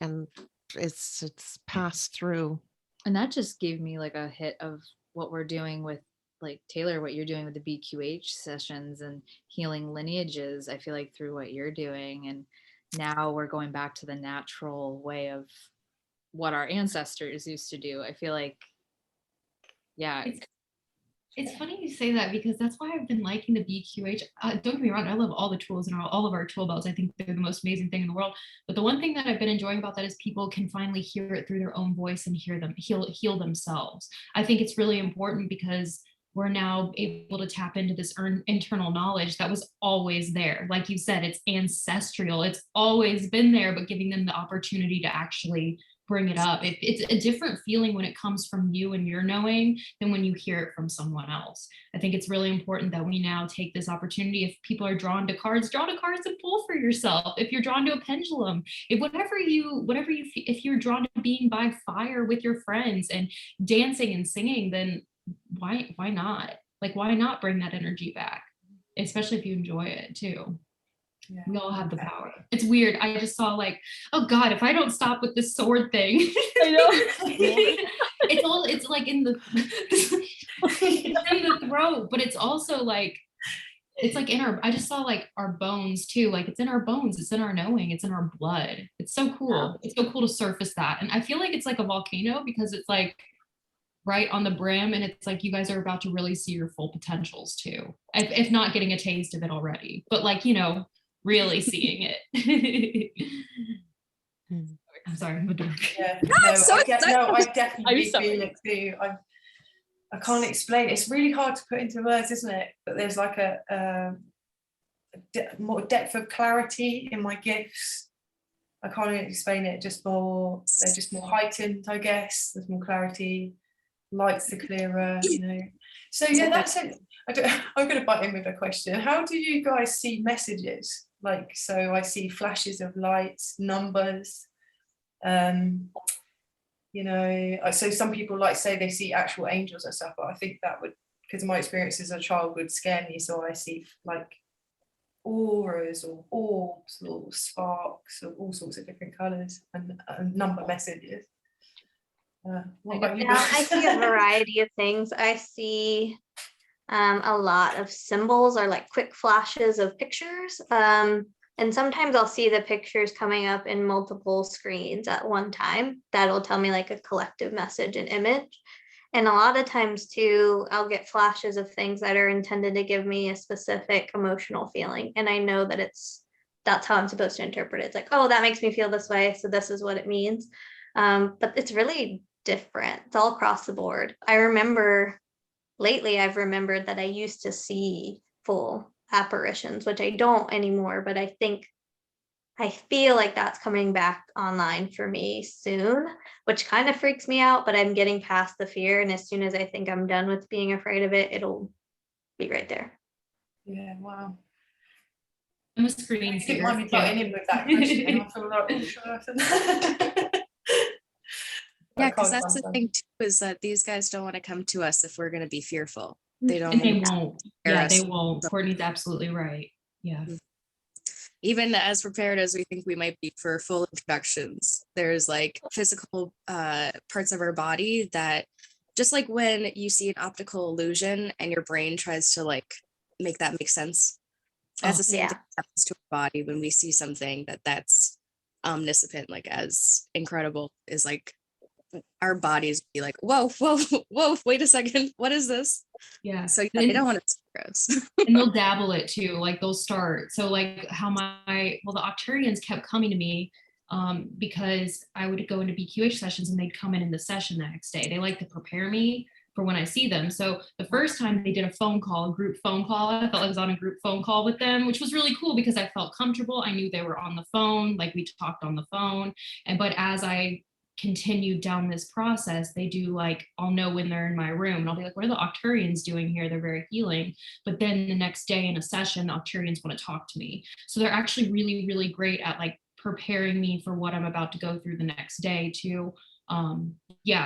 Speaker 3: passed through.
Speaker 1: And that just gave me like a hit of what we're doing with like Taylor, what you're doing with the BQH sessions and healing lineages. I feel like through what you're doing, and now we're going back to the natural way of what our ancestors used to do. I feel like, yeah.
Speaker 5: It's funny you say that because that's why I've been liking the BQH. Don't get me wrong, I love all the tools and all of our tool belts. I think they're the most amazing thing in the world. But the one thing that I've been enjoying about that is people can finally hear it through their own voice and heal themselves. I think it's really important because we're now able to tap into this internal knowledge that was always there. Like you said, it's ancestral. It's always been there, but giving them the opportunity to actually bring it up. It's a different feeling when it comes from you and your knowing than when you hear it from someone else. I think it's really important that we now take this opportunity. If people are drawn to cards, draw to cards and pull for yourself. If you're drawn to a pendulum, if you're drawn to being by fire with your friends and dancing and singing, then why not? Like, why not bring that energy back? Especially if you enjoy it too. Yeah. We all have the power. It's weird. I just saw like, oh God, if I don't stop with this sword thing, I know. it's like in the throat, but it's also like it's like I just saw like our bones too. Like it's in our bones, it's in our knowing, it's in our blood. It's so cool. It's so cool to surface that. And I feel like it's like a volcano because it's like right on the brim, and it's like you guys are about to really see your full potentials too, if not getting a taste of it already, but like, you know, really seeing it. I'm sorry, I'm a dork.
Speaker 4: Yeah,
Speaker 6: No, I'm so excited.
Speaker 4: I definitely
Speaker 1: I'm sorry.
Speaker 4: feel it too. I can't explain. It's really hard to put into words, isn't it? But there's like a more depth of clarity in my gifts. I can't even explain it. They're just more heightened, I guess. There's more clarity. Lights are clearer, you know. So yeah, that's it. I'm going to butt in with a question. How do you guys see messages? Like, so I see flashes of lights, numbers. You know, so some people like say they see actual angels and stuff, but I think that would, because my experience as a child would scare me. So I see like auras or orbs or sparks of all sorts of different colors and number messages. What about you
Speaker 2: Yeah,
Speaker 4: guys?
Speaker 2: I see a variety of things. I see a lot of symbols or like quick flashes of pictures. And sometimes I'll see the pictures coming up in multiple screens at one time. That'll tell me like a collective message and image. And a lot of times too, I'll get flashes of things that are intended to give me a specific emotional feeling. And I know that that's how I'm supposed to interpret it. It's like, oh, that makes me feel this way, so this is what it means. But it's really different. It's all across the board. I remember lately, I've remembered that I used to see full apparitions, which I don't anymore, but I feel like that's coming back online for me soon, which kind of freaks me out, but I'm getting past the fear. And as soon as I think I'm done with being afraid of it, it'll be right there.
Speaker 4: Yeah, wow.
Speaker 5: I'm a screen
Speaker 4: You didn't
Speaker 5: seer
Speaker 4: mind me
Speaker 5: too.
Speaker 4: butting in with that question. I feel like, oh, should I?
Speaker 6: Yeah, because that's the thing too, is that these guys don't want to come to us if we're going to be fearful. They don't.
Speaker 5: And they won't. Yeah,
Speaker 6: us.
Speaker 5: they won't. Courtney's absolutely right. Yeah.
Speaker 6: Even as prepared as we think we might be for full introductions, there's like physical parts of our body that, just like when you see an optical illusion and your brain tries to like make that make sense, that's the same thing that happens to our body when we see something that's omniscient, like as incredible, is like our bodies be like, whoa, wait a second, what is this?
Speaker 5: Yeah.
Speaker 6: So they don't want to scare us.
Speaker 5: And they'll dabble it too. Like they'll start. So like how the Octurians kept coming to me because I would go into BQH sessions and they'd come in the session the next day. They like to prepare me for when I see them. So the first time they did a group phone call, I felt like I was on a group phone call with them, which was really cool because I felt comfortable. I knew they were on the phone, like we talked on the phone. But as I continued down this process, they do like, I'll know when they're in my room and I'll be like, what are the Octurians doing here? They're very healing. But then the next day in a session, the Octurians want to talk to me. So they're actually really, really great at like preparing me for what I'm about to go through the next day too.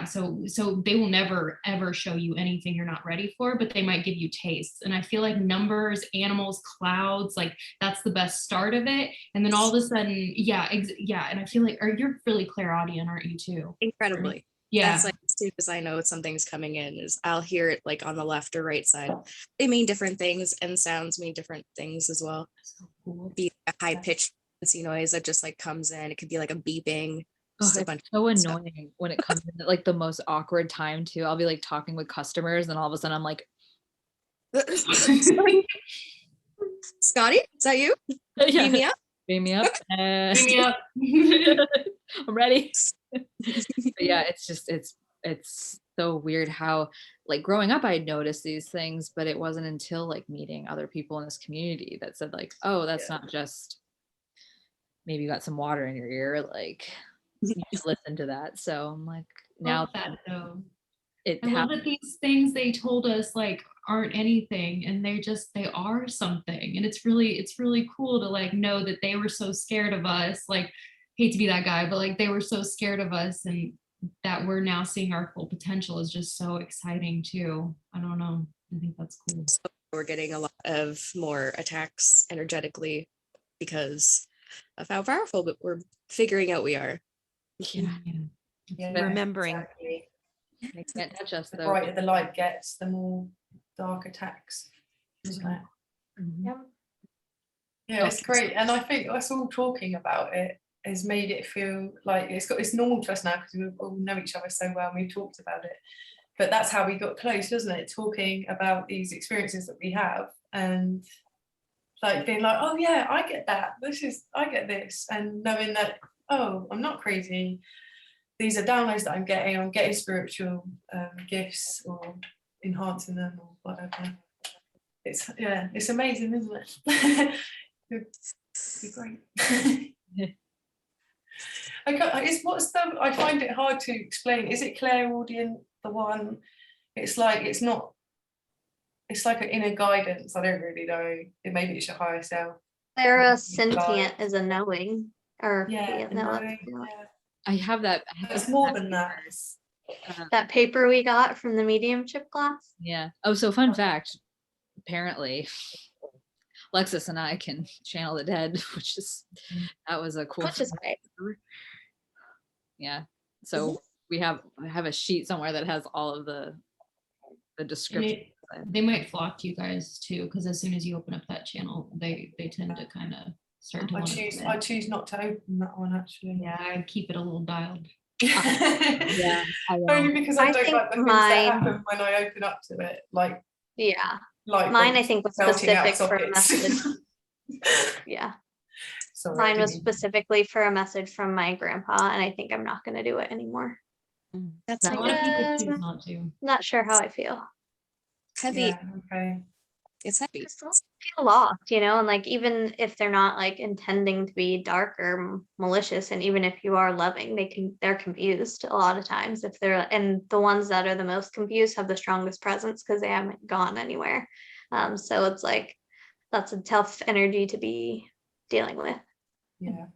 Speaker 5: So they will never ever show you anything you're not ready for, but they might give you tastes. And I feel like numbers, animals, clouds, like that's the best start of it. And then all of a sudden, and I feel like, you're really clairaudient, aren't you too?
Speaker 6: Incredibly.
Speaker 5: Yeah.
Speaker 6: That's like, as soon as I know something's coming in, is I'll hear it like on the left or right side. They mean different things, and sounds mean different things as well.
Speaker 5: So cool.
Speaker 6: Be a high pitched noise that just like comes in. It could be like a beeping.
Speaker 1: Oh, it's so annoying when it comes in at like the most awkward time too. I'll be like talking with customers and all of a sudden I'm like,
Speaker 6: Scotty, is that you?
Speaker 1: yeah.
Speaker 6: Beam me up.
Speaker 1: Beam me up.
Speaker 5: Beam me up.
Speaker 1: I'm ready. But yeah, it's so weird how like growing up I noticed these things, but it wasn't until like meeting other people in this community that said like, oh, that's not just maybe you got some water in your ear, like you should listen to that. So I'm like, now
Speaker 5: that though.
Speaker 1: I
Speaker 5: love that these things they told us like aren't anything, and they are something. And it's really cool to like know that they were so scared of us. Like, hate to be that guy, but like they were so scared of us, and that we're now seeing our full potential is just so exciting too. I don't know. I think that's cool.
Speaker 6: So we're getting a lot of more attacks energetically because of how powerful, but we're figuring out we are.
Speaker 4: Yeah,
Speaker 3: Remembering.
Speaker 4: Exactly.
Speaker 1: They can't touch us
Speaker 4: The
Speaker 1: though.
Speaker 4: brighter the light gets, the more dark attacks. Isn't it?
Speaker 2: Yep.
Speaker 4: Yeah, it's great. And I think us all talking about it has made it feel like it's normal to us now because we all know each other so well and we've talked about it. But that's how we got close, wasn't it? Talking about these experiences that we have and like being like, oh yeah, I get that. I get this. And knowing that, oh, I'm not crazy. These are downloads that I'm getting spiritual gifts or enhancing them or whatever. It's amazing, isn't it? It'd be great. I find it hard to explain. Is it clairaudient, the one? It's like it's like an inner guidance. I don't really know. Maybe it's your higher self.
Speaker 2: Clairasentient is a knowing, or
Speaker 4: Yeah,
Speaker 2: no,
Speaker 4: knowing, yeah.
Speaker 1: I have that.
Speaker 4: It's more than that.
Speaker 2: that paper we got from the mediumship class.
Speaker 1: Yeah. Oh, so fun fact. Apparently, Alexis and I can channel the dead, that was a cool.
Speaker 2: Which is great.
Speaker 1: Yeah. So I have a sheet somewhere that has all of the description.
Speaker 5: They might flock to you guys too, because as soon as you open up that channel, they tend to kind of start to.
Speaker 4: I choose not to open that one actually.
Speaker 5: Yeah, I keep it a little dialed.
Speaker 1: Yeah,
Speaker 4: only because I don't like the things that happen when I open up to it. Like
Speaker 2: mine I think was specific for a message. Yeah.
Speaker 4: Sorry,
Speaker 2: mine was specifically for a message from my grandpa, and I think I'm not going to do it anymore.
Speaker 6: That's
Speaker 5: A lot of people choose not to.
Speaker 2: Not sure how I feel.
Speaker 6: heavy.
Speaker 4: Yeah, okay.
Speaker 6: It's heavy.
Speaker 2: Just don't feel lost, and like even if they're not like intending to be dark or malicious, and even if you are loving, they're confused a lot of times. And the ones that are the most confused have the strongest presence because they haven't gone anywhere. So it's like that's a tough energy to be dealing with.
Speaker 1: Yeah,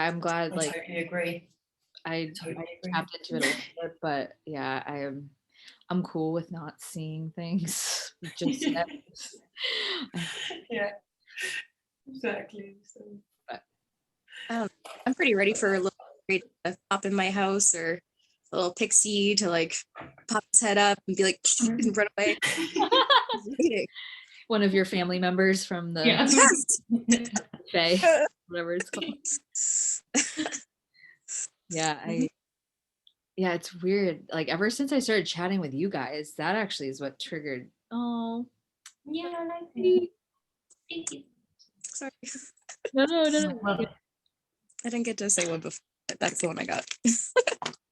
Speaker 1: I'm glad.
Speaker 4: I totally agree.
Speaker 1: I tapped into it a little bit, but yeah, I'm cool with not seeing things just yet.
Speaker 4: Yeah, exactly. So.
Speaker 6: I'm pretty ready for a little to pop in my house, or a little pixie to like pop his head up and be like and run away.
Speaker 1: One of your family members from the Fae, whatever it's called. Yeah, it's weird. Like ever since I started chatting with you guys, that actually is what triggered. Oh,
Speaker 5: yeah, nice.
Speaker 6: Sorry.
Speaker 1: No.
Speaker 6: I didn't get to say one before, but that's the one I got.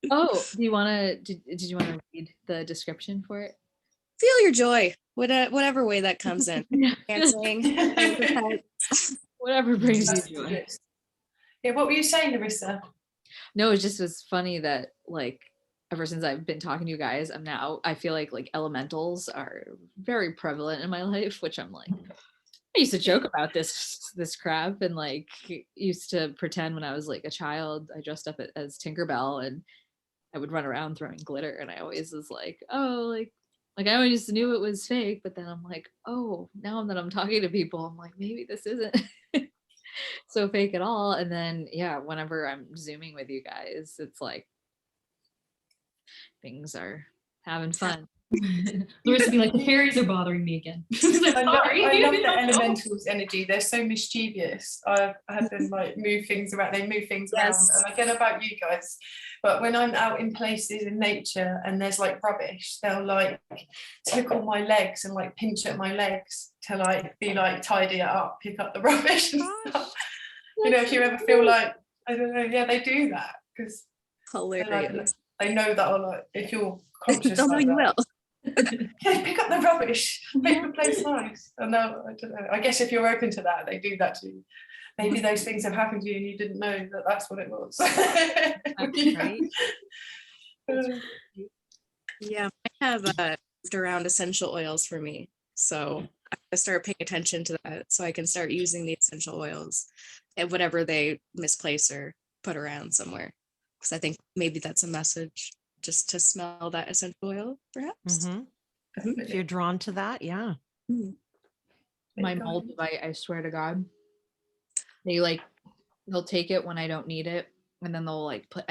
Speaker 1: Oh, do you want to? Did you want to read the description for it?
Speaker 6: Feel your joy, whatever way that comes in. Dancing,
Speaker 1: whatever brings you joy.
Speaker 4: Yeah, what were you saying, Larissa?
Speaker 1: No, it just was funny that like ever since I've been talking to you guys, I feel like elementals are very prevalent in my life, which I'm like, I used to joke about this crap and like used to pretend when I was like a child, I dressed up as Tinkerbell and I would run around throwing glitter, and I always was like, oh, like I always knew it was fake, but then I'm like, oh, now that I'm talking to people, I'm like, maybe this isn't so fake at all. And then whenever I'm Zooming with you guys, it's like things are having fun.
Speaker 5: Larissa be like, the fairies are bothering me again.
Speaker 4: I love the elementals energy. They're so mischievous. I've had them like move things around. They move things around. And I don't know about you guys, but when I'm out in places in nature and there's like rubbish, they'll like tickle my legs and like pinch at my legs to like be like tidy it up, pick up the rubbish and stuff. If you ever feel like, I don't know, they do that because
Speaker 6: hilarious.
Speaker 4: They know that, or like if you're conscious,
Speaker 6: they'll know you will.
Speaker 4: Pick up the rubbish, make the place nice. And I don't know. I guess if you're open to that, they do that to you. Maybe those things have happened to you and you didn't know that that's what it was.
Speaker 1: That's right.
Speaker 6: Yeah, I have moved around essential oils for me, so I start paying attention to that, so I can start using the essential oils and whatever they misplace or put around somewhere. Because I think maybe that's a message. Just to smell that essential oil, perhaps.
Speaker 3: If you're drawn to that, yeah.
Speaker 1: My mold device, I swear to God, they'll take it when I don't need it, and then they'll like put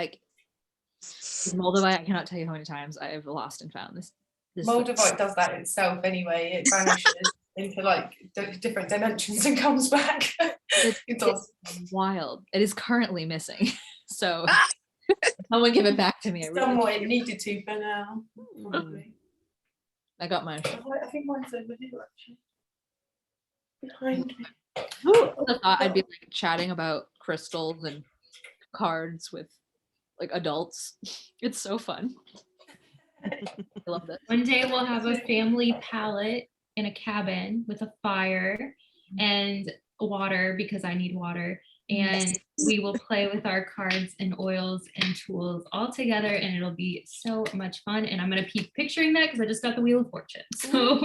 Speaker 1: mold device. I cannot tell you how many times I've lost and found this
Speaker 4: Moldavite does that itself anyway. It vanishes into like different dimensions and comes back. It does.
Speaker 1: It's wild. It is currently missing. So someone give it back to me.
Speaker 4: Somewhat it needed to for now. Probably.
Speaker 1: I got mine.
Speaker 4: I think mine's over here actually. Behind me.
Speaker 1: I thought I'd be like chatting about crystals and cards with like adults. It's so fun. I love this.
Speaker 5: One day we'll have a family palette in a cabin with a fire and water, because I need water. And we will play with our cards and oils and tools all together, and it'll be so much fun. And I'm going to keep picturing that because I just got the Wheel of Fortune. So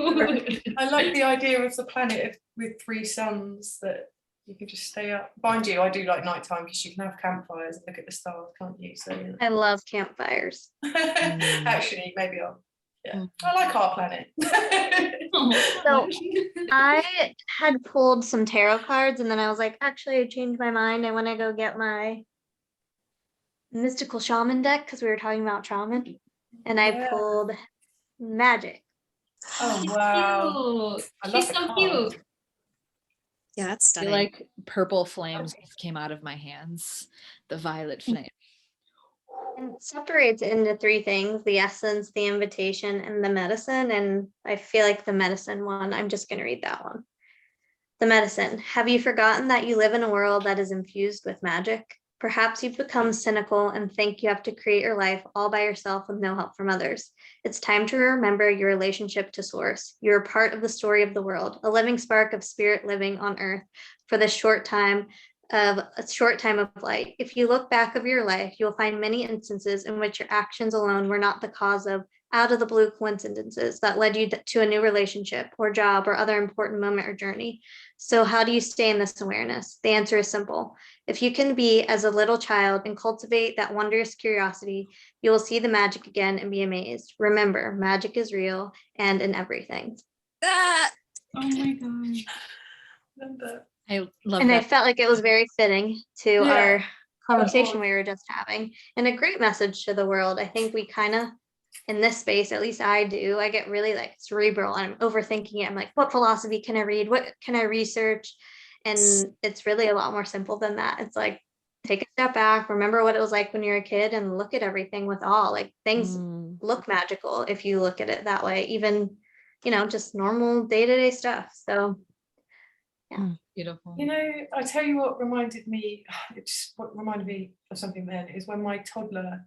Speaker 4: I like the idea of the planet with 3 suns that you can just stay up. Mind you, I do like nighttime because you can have campfires and look at the stars, can't you? So yeah.
Speaker 2: I love campfires.
Speaker 4: Actually, maybe I'll. Yeah, I like our planet.
Speaker 2: So I had pulled some tarot cards, and then I was like, actually, I changed my mind. I want to go get my mystical shaman deck because we were talking about shaman, and I pulled magic.
Speaker 4: Oh wow!
Speaker 5: She's so cute.
Speaker 6: Yeah, that's
Speaker 1: I
Speaker 6: stunning.
Speaker 1: feel like purple flames just came out of my hands. The violet flame.
Speaker 2: And it separates into 3 things: the essence, the invitation, and the medicine. And I feel like the medicine one, I'm just going to read that one. The medicine. Have you forgotten that you live in a world that is infused with magic? Perhaps you've become cynical and think you have to create your life all by yourself with no help from others. It's time to remember your relationship to Source. You're a part of the story of the world, a living spark of spirit living on earth for this short time of light. If you look back of your life, you'll find many instances in which your actions alone were not the cause of out of the blue coincidences that led you to a new relationship or job or other important moment or journey. So how do you stay in this awareness? The answer is simple. If you can be as a little child and cultivate that wondrous curiosity, you will see the magic again and be amazed. Remember, magic is real and in everything.
Speaker 6: Ah!
Speaker 5: Oh my gosh.
Speaker 1: I love
Speaker 2: And
Speaker 1: that.
Speaker 2: I felt like it was very fitting to our conversation we were just having, and a great message to the world. I think we kind of, in this space, at least I do, I get really like cerebral and I'm overthinking it. I'm like, what philosophy can I read? What can I research? And it's really a lot more simple than that. It's like, take a step back, remember what it was like when you were a kid, and look at everything with awe. Like things look magical if you look at it that way, even, you know, just normal day-to-day stuff. So yeah.
Speaker 1: Beautiful.
Speaker 4: You know, I tell you what reminded me of something then is when my toddler,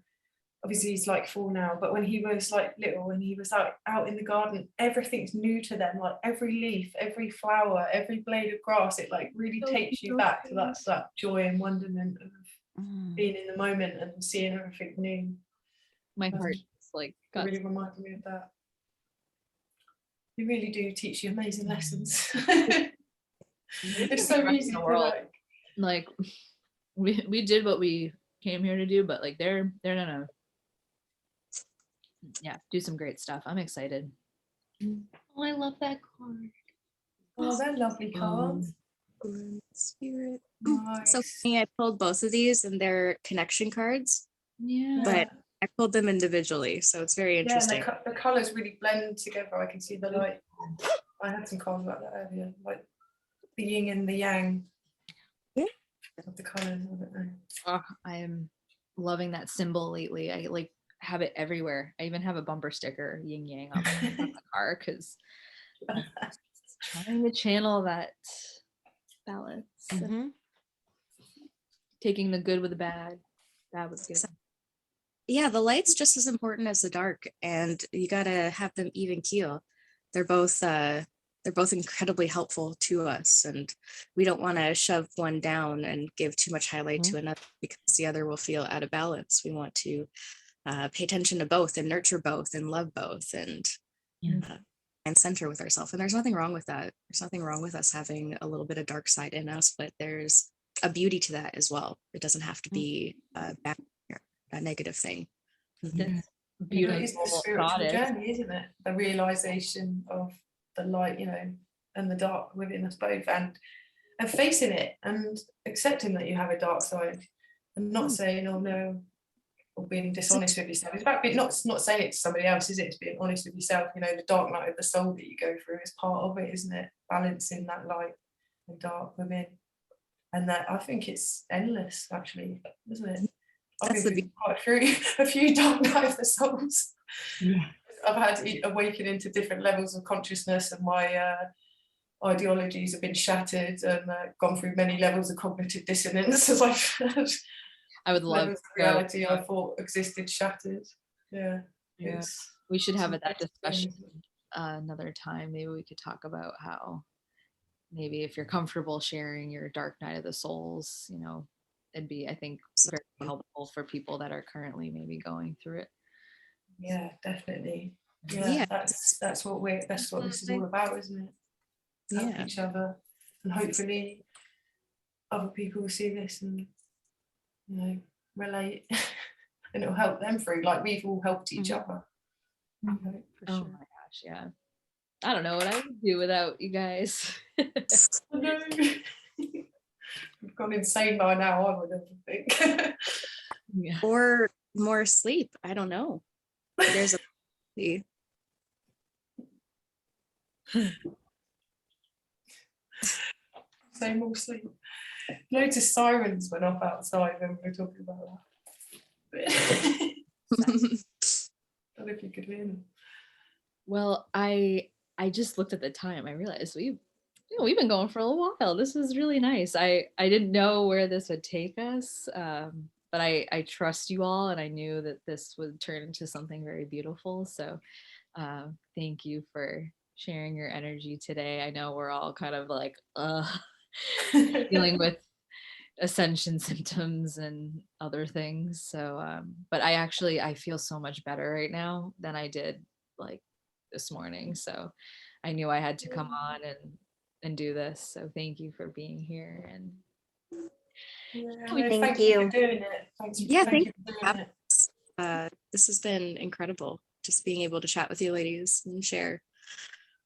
Speaker 4: obviously he's like 4 now, but when he was like little and he was out in the garden, everything's new to them, like every leaf, every flower, every blade of grass, it like really takes you back to that joy and wonderment of being in the moment and seeing everything new.
Speaker 1: My heart is like
Speaker 4: it really reminded me of that. You really do teach you amazing lessons. It's so easy to
Speaker 1: like we did what we came here to do, but like they're gonna do some great stuff. I'm excited.
Speaker 5: Oh, I love that card.
Speaker 4: Oh, they're lovely cards.
Speaker 6: Spirit.
Speaker 4: Nice.
Speaker 6: So funny, I pulled both of these and they're connection cards,
Speaker 1: Yeah.
Speaker 6: but I pulled them individually, so it's very interesting.
Speaker 4: Yeah, the colours really blend together. I can see the light. I had some cards like that earlier, like the yin and the yang of the colours. I don't know.
Speaker 1: Oh, I am loving that symbol lately. I like have it everywhere. I even have a bumper sticker, yin yang, on the car because trying to channel that balance. Taking the good with the bad with the good.
Speaker 6: Yeah, the light's just as important as the dark, and you gotta have them even keel. They're both incredibly helpful to us, and we don't want to shove one down and give too much highlight to another because the other will feel out of balance. We want to pay attention to both and nurture both and love both and center with ourselves. And there's nothing wrong with that. There's nothing wrong with us having a little bit of dark side in us, but there's a beauty to that as well. It doesn't have to be a negative thing.
Speaker 1: Beautiful.
Speaker 4: It's the spiritual journey, isn't it? The realization of the light, you know, and the dark within us both, and facing it and accepting that you have a dark side and not saying, oh no, or being dishonest with yourself. It's about being not saying it to somebody else, is it? It's being honest with yourself. You know, the dark night of the soul that you go through is part of it, isn't it? Balancing that light and dark within. And that, I think it's endless, actually, isn't it? I've been quite through a few dark night of the souls.
Speaker 5: Yeah.
Speaker 4: I've had to awaken into different levels of consciousness, and my ideologies have been shattered, and gone through many levels of cognitive dissonance as I've had.
Speaker 1: I would love
Speaker 4: reality I thought existed shattered. Yeah.
Speaker 1: We should have that discussion another time. Maybe we could talk about how maybe if you're comfortable sharing your dark night of the souls, you know, it'd be, I think, very helpful for people that are currently maybe going through it.
Speaker 4: Yeah, definitely. Yeah, that's what this is all about, isn't it? Help each other, and hopefully other people will see this and, you know, relate, and it'll help them through, like we've all helped each other. You know,
Speaker 1: oh my gosh, yeah. I don't know what I would do without you guys.
Speaker 4: We've gone insane by now, I would think.
Speaker 1: Yeah.
Speaker 6: Or more sleep. I don't know. There's a
Speaker 4: say more sleep. Notice sirens went off outside when we were talking about that. I don't know if you could hear them.
Speaker 1: Well, I just looked at the time. I realized we've been going for a little while. This is really nice. I didn't know where this would take us, but I trust you all, and I knew that this would turn into something very beautiful. So thank you for sharing your energy today. I know we're all kind of like dealing with ascension symptoms and other things. So but I feel so much better right now than I did like this morning. So I knew I had to come on and do this. So thank you for being here. And
Speaker 4: thank you for doing it. Thank you for doing it.
Speaker 6: This has been incredible, just being able to chat with you ladies and share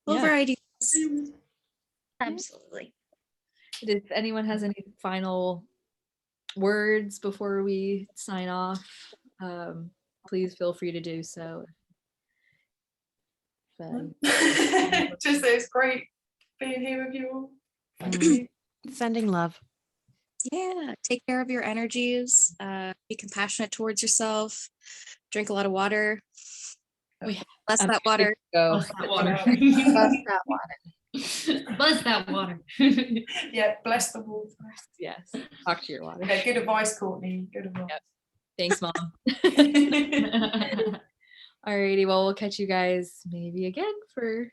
Speaker 6: over ideas.
Speaker 2: Absolutely.
Speaker 1: If anyone has any final words before we sign off, please feel free to do so.
Speaker 4: Just that it's great being here with you all. Thank you.
Speaker 3: Sending love.
Speaker 6: Yeah, take care of your energies, be compassionate towards yourself, drink a lot of water. Bless that water.
Speaker 5: Bless that water.
Speaker 2: Bless that water.
Speaker 5: Bless that water.
Speaker 4: Yeah, bless the water.
Speaker 1: Yes. Talk to your water.
Speaker 4: Yeah, good advice, Courtney. Good advice.
Speaker 1: Yep. Thanks, Mom. Alrighty, well, we'll catch you guys maybe again for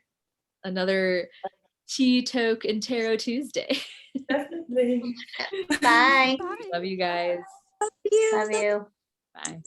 Speaker 1: another Tea, Toke, and Tarot Tuesday.
Speaker 4: Definitely.
Speaker 2: Bye.
Speaker 1: Love you guys.
Speaker 6: Love you.
Speaker 2: Love you.
Speaker 1: Bye.